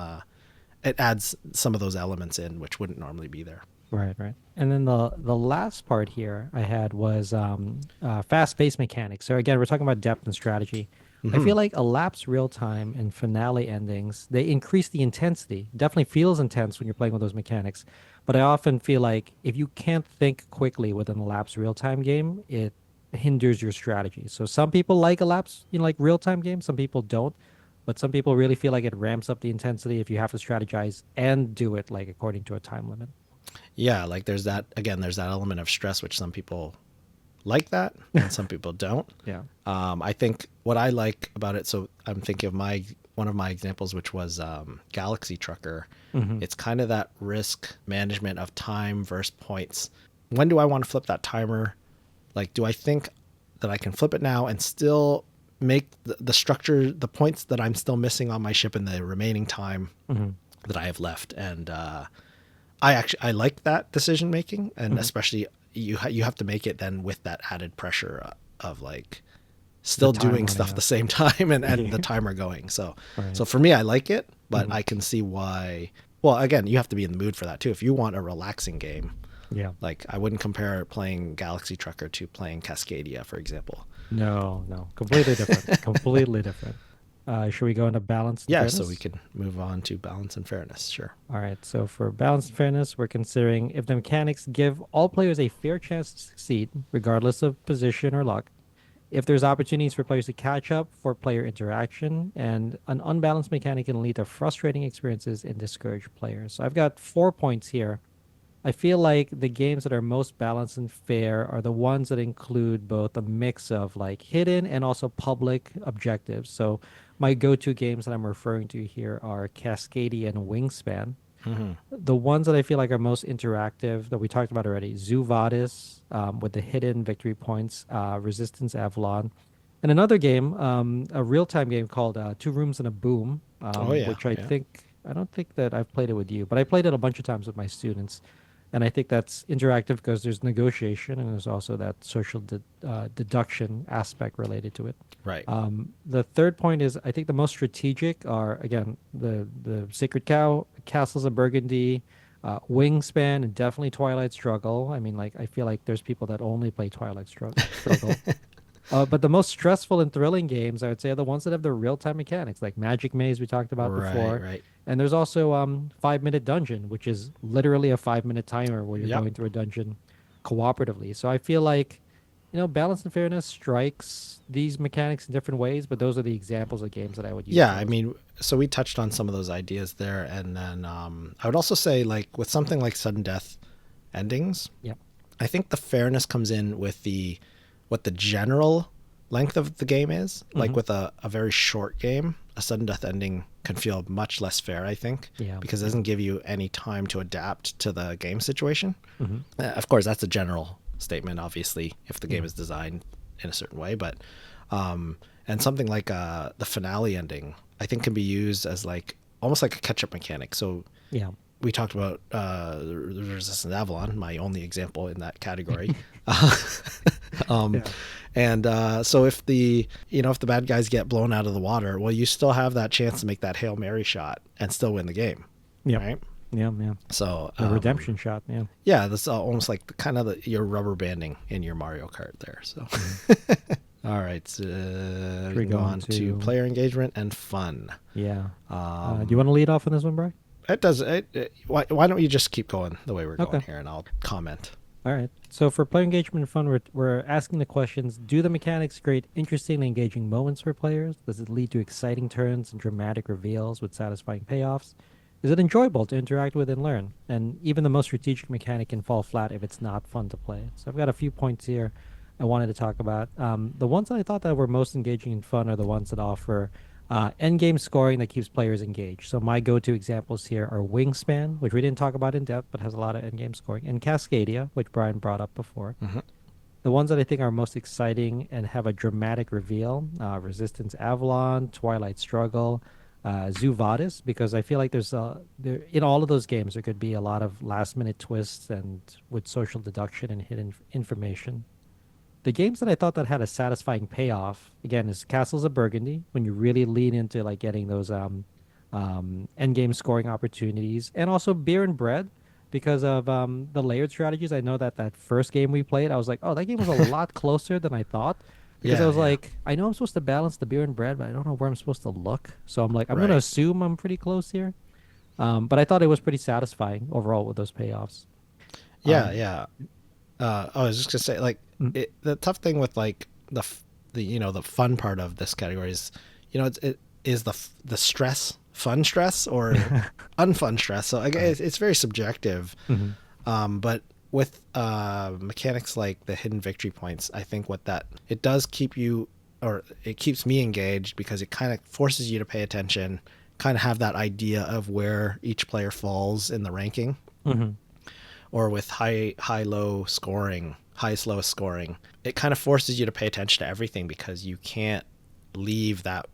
it adds some of those elements in which wouldn't normally be there. Right, right. And then the last part here I had was fast-paced mechanics. So again, we're talking about depth and strategy. I Hmm. feel like Elapsed Real-Time and finale endings, they increase the intensity. Definitely feels intense when you're playing with those mechanics. But I often feel like if you can't think quickly with an Elapsed Real-Time game, it hinders your strategy. So some people like Elapsed, like real-time games, some people don't. But some people really feel like it ramps up the intensity if you have to strategize and do it like according to a time limit. Yeah, like there's that again. There's that element of stress which some people like and some people don't. Yeah. I think what I like about it, so I'm thinking of my one of my examples, which was Galaxy Trucker. Mm-hmm. It's kind of that risk management of time versus points. When do I want to flip that timer? Like, do I think that I can flip it now and still make the structure, the points that I'm still missing on my ship in the remaining time that I have left? And I like that decision making, and especially you have to make it then with that added pressure of like still doing stuff at the same time and the timer going. So so for me, I like it, but I can see why. Well, again, you have to be in the mood for that too. If you want a relaxing game, like I wouldn't compare playing Galaxy Trucker to playing Cascadia, for example. No, completely different. Completely different. Should we go into balance and fairness? So we can move on to balance and fairness. Sure. All right. So for balance and fairness, we're considering if the mechanics give all players a fair chance to succeed, regardless of position or luck. If there's opportunities for players to catch up for player interaction, and an unbalanced mechanic can lead to frustrating experiences and discourage players. So I've got 4 points here. I feel like the games that are most balanced and fair are the ones that include both a mix of like hidden and also public objectives. So my go-to games that I'm referring to here are Cascadia and Wingspan. The ones that I feel like are most interactive that we talked about already, Zoo Vadis, with the hidden victory points, Resistance Avalon, and another game, a real-time game called Two Rooms and a Boom, which I don't think that I've played it with you, but I played it a bunch of times with my students. And I think that's interactive because there's negotiation and there's also that social deduction aspect related to it. Right. The third point is I think the most strategic are, again, the Sacred Cow, Castles of Burgundy, Wingspan, and definitely Twilight Struggle. I mean, like, I feel like there's people that only play Twilight Struggle. But the most stressful and thrilling games, I would say, are the ones that have the real-time mechanics, like Magic Maze we talked about before. Right. And there's also 5-minute Dungeon, which is literally a 5-minute timer where you're going through a dungeon cooperatively. So I feel like, balance and fairness strikes these mechanics in different ways, but those are the examples of games that I would use. Yeah, I mean, so we touched on some of those ideas there, and then I would also say, like, with something like sudden death endings, I think the fairness comes in with what the general length of the game is. Like with a very short game, a sudden death ending can feel much less fair, I think, because it doesn't give you any time to adapt to the game situation. Of course, that's a general statement, obviously, if the game is designed in a certain way, but and something like the finale ending, I think, can be used as like almost like a catch-up mechanic. So we talked about the Resistance Avalon, my only example in that category. And so if the bad guys get blown out of the water, well, you still have that chance to make that Hail Mary shot and still win the game. Right? Yeah. So the redemption shot. Yeah, that's almost like kind of your rubber banding in your Mario Kart there. So all right, so we go on to player engagement and fun. Yeah. Do you want to lead off on this one, Brian? It does. Why don't you just keep going the way we're going here, and I'll comment. All right. So for player engagement and fun, we're asking the questions: do the mechanics create interesting and engaging moments for players? Does it lead to exciting turns and dramatic reveals with satisfying payoffs? Is it enjoyable to interact with and learn? And even the most strategic mechanic can fall flat if it's not fun to play. So I've got a few points here I wanted to talk about. The ones that I thought that were most engaging and fun are the ones that offer endgame scoring that keeps players engaged. So my go-to examples here are Wingspan, which we didn't talk about in depth, but has a lot of endgame scoring, and Cascadia, which Brian brought up before. The ones that I think are most exciting and have a dramatic reveal, Resistance Avalon, Twilight Struggle, Zoo Vadis, because I feel like in all of those games there could be a lot of last-minute twists and with social deduction and hidden information. The games that I thought that had a satisfying payoff, again, is Castles of Burgundy, when you really lean into like getting those endgame scoring opportunities, and also Beer and Bread, because of the layered strategies. I know that first game we played, I was like, oh, that game was a lot closer than I thought, because I was like, I know I'm supposed to balance the Beer and Bread, but I don't know where I'm supposed to look. So I'm like, I'm going to assume I'm pretty close here. But I thought it was pretty satisfying overall with those payoffs. I was just gonna say, like, the tough thing with like the fun part of this category is, it is the stress, fun stress or unfun stress. So I guess it's very subjective. But with mechanics like the hidden victory points, I think it does keep you or it keeps me engaged because it kind of forces you to pay attention, kind of have that idea of where each player falls in the ranking. Or with high low scoring, highest lowest scoring, it kind of forces you to pay attention to everything because you can't leave that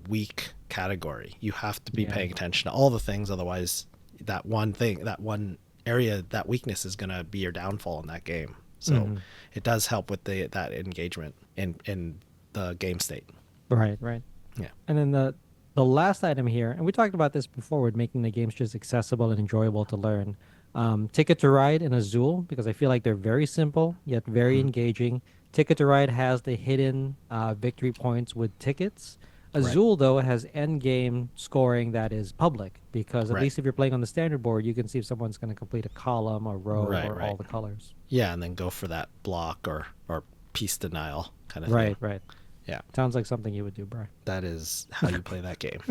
weak category. You have to be paying attention to all the things, otherwise that one area, that weakness is going to be your downfall in that game. So it does help with that engagement in the game state. Right. Yeah. And then the last item here, and we talked about this before with making the games just accessible and enjoyable to learn. Ticket to Ride and Azul, because I feel like they're very simple yet very engaging. Ticket to Ride has the hidden victory points with tickets. Azul, though, has end game scoring that is public, because at least if you're playing on the standard board, you can see if someone's going to complete a column or row or all the colors. Yeah, and then go for that block or piece denial kind of thing. Right. Yeah. Sounds like something you would do, Brian. That is how you play that game.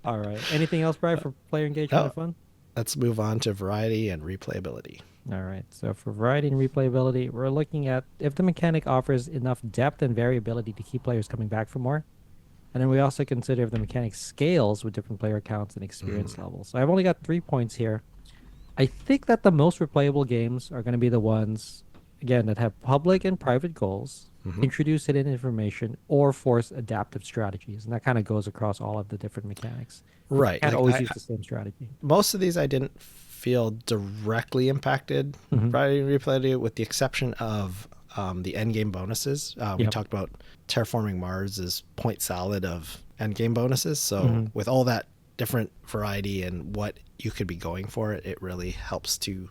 All right. Anything else, Brian, for player engagement and fun? Let's move on to variety and replayability. All right. So for variety and replayability, we're looking at if the mechanic offers enough depth and variability to keep players coming back for more. And then we also consider if the mechanic scales with different player counts and experience levels. So I've only got 3 points here. I think that the most replayable games are going to be the ones, again, that have public and private goals, introduce hidden information, or force adaptive strategies. And that kind of goes across all of the different mechanics. Right. You can't always use the same strategy. Most of these I didn't feel directly impacted variety and replayability, with the exception of the endgame bonuses. We talked about Terraforming Mars as point salad of endgame bonuses. So with all that different variety and what you could be going for, it really helps to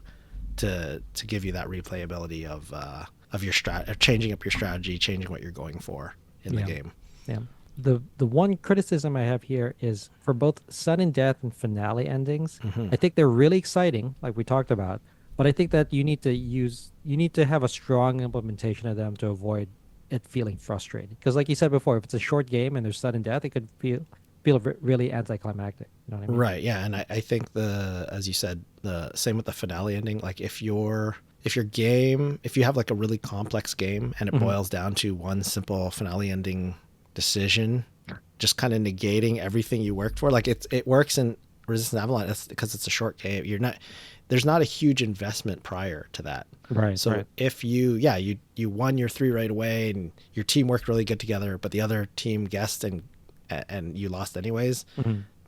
give you that replayability of your changing up your strategy, changing what you're going for in the game. Yeah. The one criticism I have here is for both sudden death and finale endings. I think they're really exciting, like we talked about, but I think that you need to have a strong implementation of them to avoid it feeling frustrating. Because like you said before, if it's a short game and there's sudden death, it could feel really anticlimactic. You know what I mean? Right. Yeah. And I think as you said, the same with the finale ending. Like if you have like a really complex game and it boils down to one simple finale ending decision, just kind of negating everything you worked for. Like it works in Resistance Avalon. That's because it's a short game. There's not a huge investment prior to that. Right. So if you won your 3 right away and your team worked really good together, but the other team guessed and you lost anyways,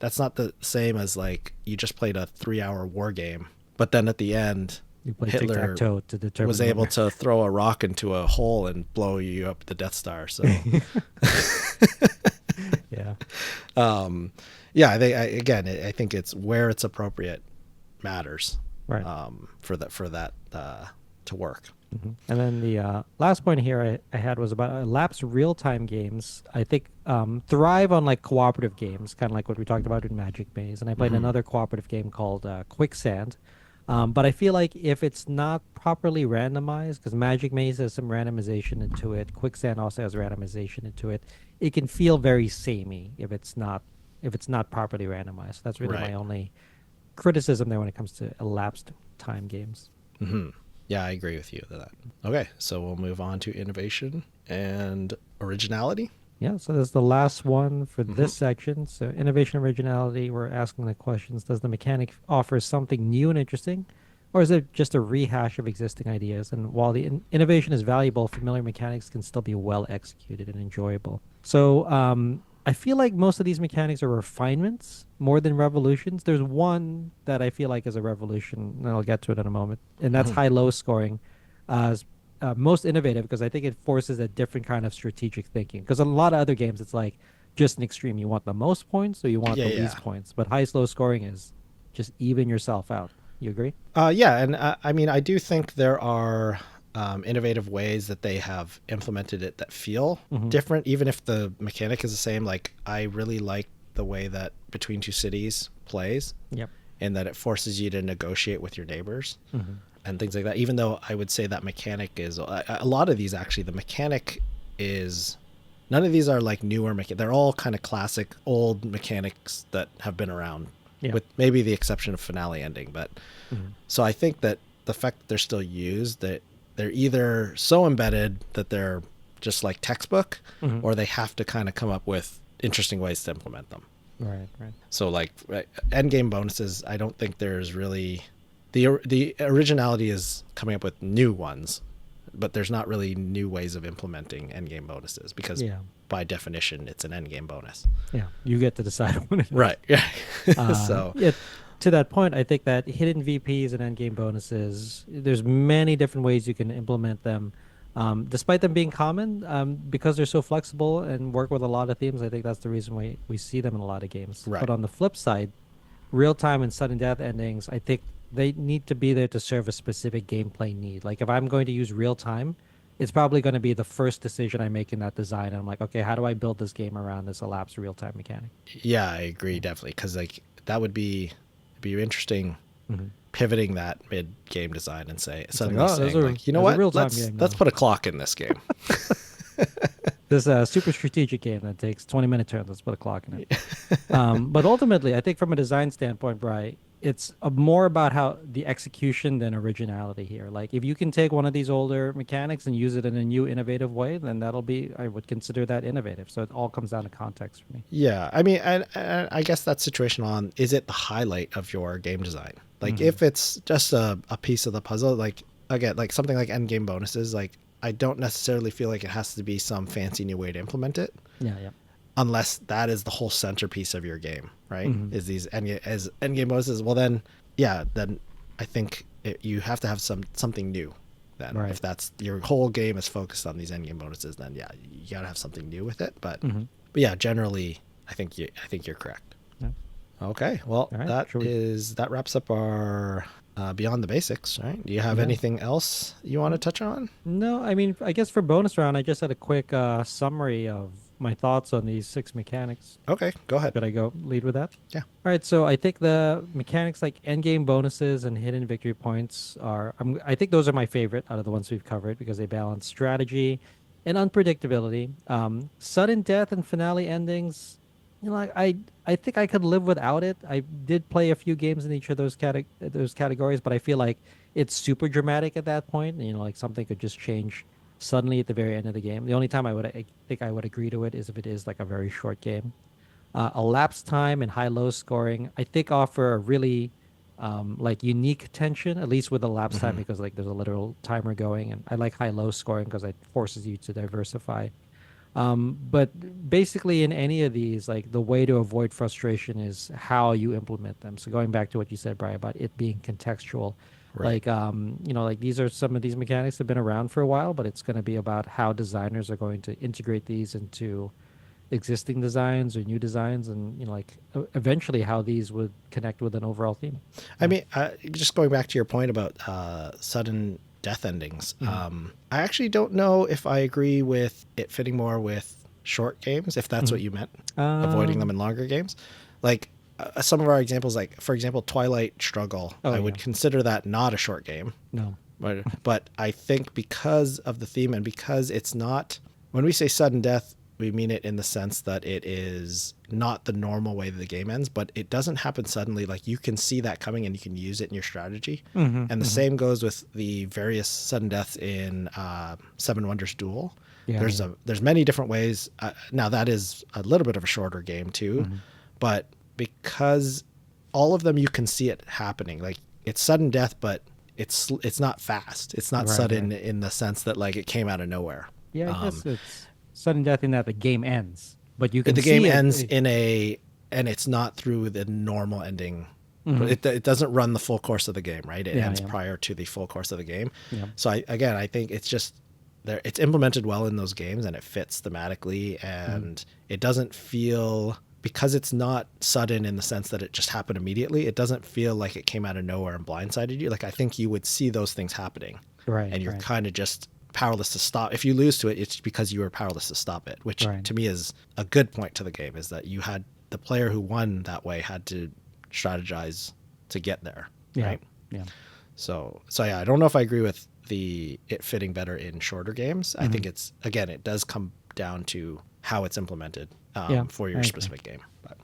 that's not the same as like you just played a 3-hour war game, but then at the end Hitler was able to throw a rock into a hole and blow you up the Death Star. So I think it's where it's appropriate matters, right? For that to work. And then the last point here I had was about elapsed real-time games. I think thrive on like cooperative games, kind of like what we talked about in Magic Maze. And I played another cooperative game called Quicksand. But I feel like if it's not properly randomized, because Magic Maze has some randomization into it, Quicksand also has randomization into it, it can feel very samey if it's not properly randomized. That's really my only criticism there when it comes to elapsed time games. Yeah, I agree with you with that. Okay, so we'll move on to innovation and originality. Yeah, so that's the last one for this section. So innovation and originality, we're asking the questions, does the mechanic offer something new and interesting, or is it just a rehash of existing ideas? And while the innovation is valuable, familiar mechanics can still be well executed and enjoyable. So I feel like most of these mechanics are refinements more than revolutions. There's one that I feel like is a revolution, and I'll get to it in a moment, and that's high-low scoring. Most innovative because I think it forces a different kind of strategic thinking. Because a lot of other games, it's like just an extreme. You want the most points or you want the least points. But high-low scoring is just even yourself out. You agree? Yeah, and I mean, I do think there are innovative ways that they have implemented it that feel different, even if the mechanic is the same. Like, I really like the way that Between Two Cities plays, and that it forces you to negotiate with your neighbors and things like that. Even though I would say that mechanic is a lot of these, actually, the mechanic is, none of these are like newer mechanics. They're all kind of classic old mechanics that have been around, with maybe the exception of finale ending. But so I think that the fact that they're still used, that they're either so embedded that they're just like textbook, or they have to kind of come up with interesting ways to implement them. Right, right. So like end game bonuses, I don't think there's really the originality is coming up with new ones, but there's not really new ways of implementing end game bonuses because by definition it's an end game bonus. Yeah, you get to decide when it is. Right. Yeah. So yeah, to that point, I think that hidden VPs and end game bonuses, there's many different ways you can implement them. Despite them being common, because they're so flexible and work with a lot of themes, I think that's the reason why we see them in a lot of games. Right. But on the flip side, real time and sudden death endings, I think they need to be there to serve a specific gameplay need. Like if I'm going to use real time, it's probably going to be the first decision I make in that design. And I'm like, okay, how do I build this game around this elapsed real time mechanic? yeah, I agree definitely because like that would be interesting. Pivoting that mid game design and suddenly saying like, you know what, let's put a clock in this game. This super strategic game that takes 20-minute turns. Let's put a clock in it. But ultimately, I think from a design standpoint, Bri, it's more about how the execution than originality here. Like if you can take one of these older mechanics and use it in a new innovative way, then I would consider that innovative. So it all comes down to context for me. Yeah, I mean, and I guess that's situational on, is it the highlight of your game design? Like if it's just a piece of the puzzle, like again, like something like end game bonuses, like I don't necessarily feel like it has to be some fancy new way to implement it. Yeah. Unless that is the whole centerpiece of your game, right? Is these end game bonuses? Well, then I think you have to have something new. Then, if that's your whole game is focused on these end game bonuses, then you gotta have something new with it. But yeah, generally, I think you're correct. Yeah. Okay, well, right, that wraps up our Beyond the Basics, right? Do you have anything else you want to touch on? No, I mean, I guess for bonus round, I just had a quick summary of my thoughts on these 6 mechanics. Okay, go ahead. Could I go lead with that? Yeah. All right, so I think the mechanics like endgame bonuses and hidden victory points I think those are my favorite out of the ones we've covered because they balance strategy and unpredictability. Sudden death and finale endings, I think I could live without it. I did play a few games in each of those categories, but I feel like it's super dramatic at that point. Like something could just change suddenly at the very end of the game. The only time I think I would agree to it is if it is like a very short game. Elapsed time and high-low scoring, I think offer a really like unique tension, at least with elapsed time because like there's a literal timer going, and I like high-low scoring because it forces you to diversify. But basically in any of these, like the way to avoid frustration is how you implement them. So going back to what you said, Brian, about it being contextual, right. Like, like these are some of these mechanics have been around for a while, but it's going to be about how designers are going to integrate these into existing designs or new designs, and like eventually how these would connect with an overall theme. I mean, just going back to your point about sudden death endings, I actually don't know if I agree with it fitting more with short games, if that's what you meant, avoiding them in longer games. Like some of our examples, like for example, Twilight Struggle, I would consider that not a short game. No. But I think because of the theme and because it's not, when we say sudden death, we mean it in the sense that it is not the normal way that the game ends, but it doesn't happen suddenly. Like you can see that coming and you can use it in your strategy. And the same goes with the various sudden deaths in Seven Wonders Duel. Yeah, there's many different ways. Now that is a little bit of a shorter game too, but because all of them you can see it happening. Like it's sudden death, but it's not fast. It's not sudden in the sense that like it came out of nowhere. Yeah, I guess it's sudden death in that the game ends, but you can the game ends and it's not through the normal ending. It doesn't run the full course of the game, right? It ends prior to the full course of the game. Yeah. So I think it's just there. It's implemented well in those games and it fits thematically, and it doesn't feel, because it's not sudden in the sense that it just happened immediately. It doesn't feel like it came out of nowhere and blindsided you. Like I think you would see those things happening, and you're kind of just powerless to stop. If you lose to it, it's because you were powerless to stop it, which to me is a good point to the game, is that you had the player who won that way had to strategize to get there. Right. Yeah. So yeah, I don't know if I agree with it fitting better in shorter games. I think it does come down to how it's implemented for your specific game. But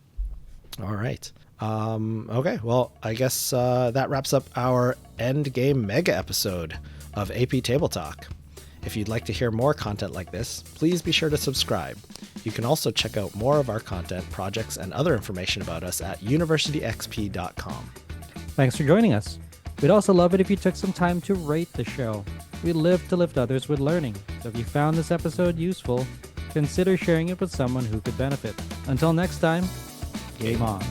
all right. Okay. Well, I guess that wraps up our end game mega episode of AP Table Talk. If you'd like to hear more content like this, please be sure to subscribe. You can also check out more of our content, projects, and other information about us at universityxp.com. Thanks for joining us. We'd also love it if you took some time to rate the show. We live to lift others with learning. So if you found this episode useful, consider sharing it with someone who could benefit. Until next time, game on.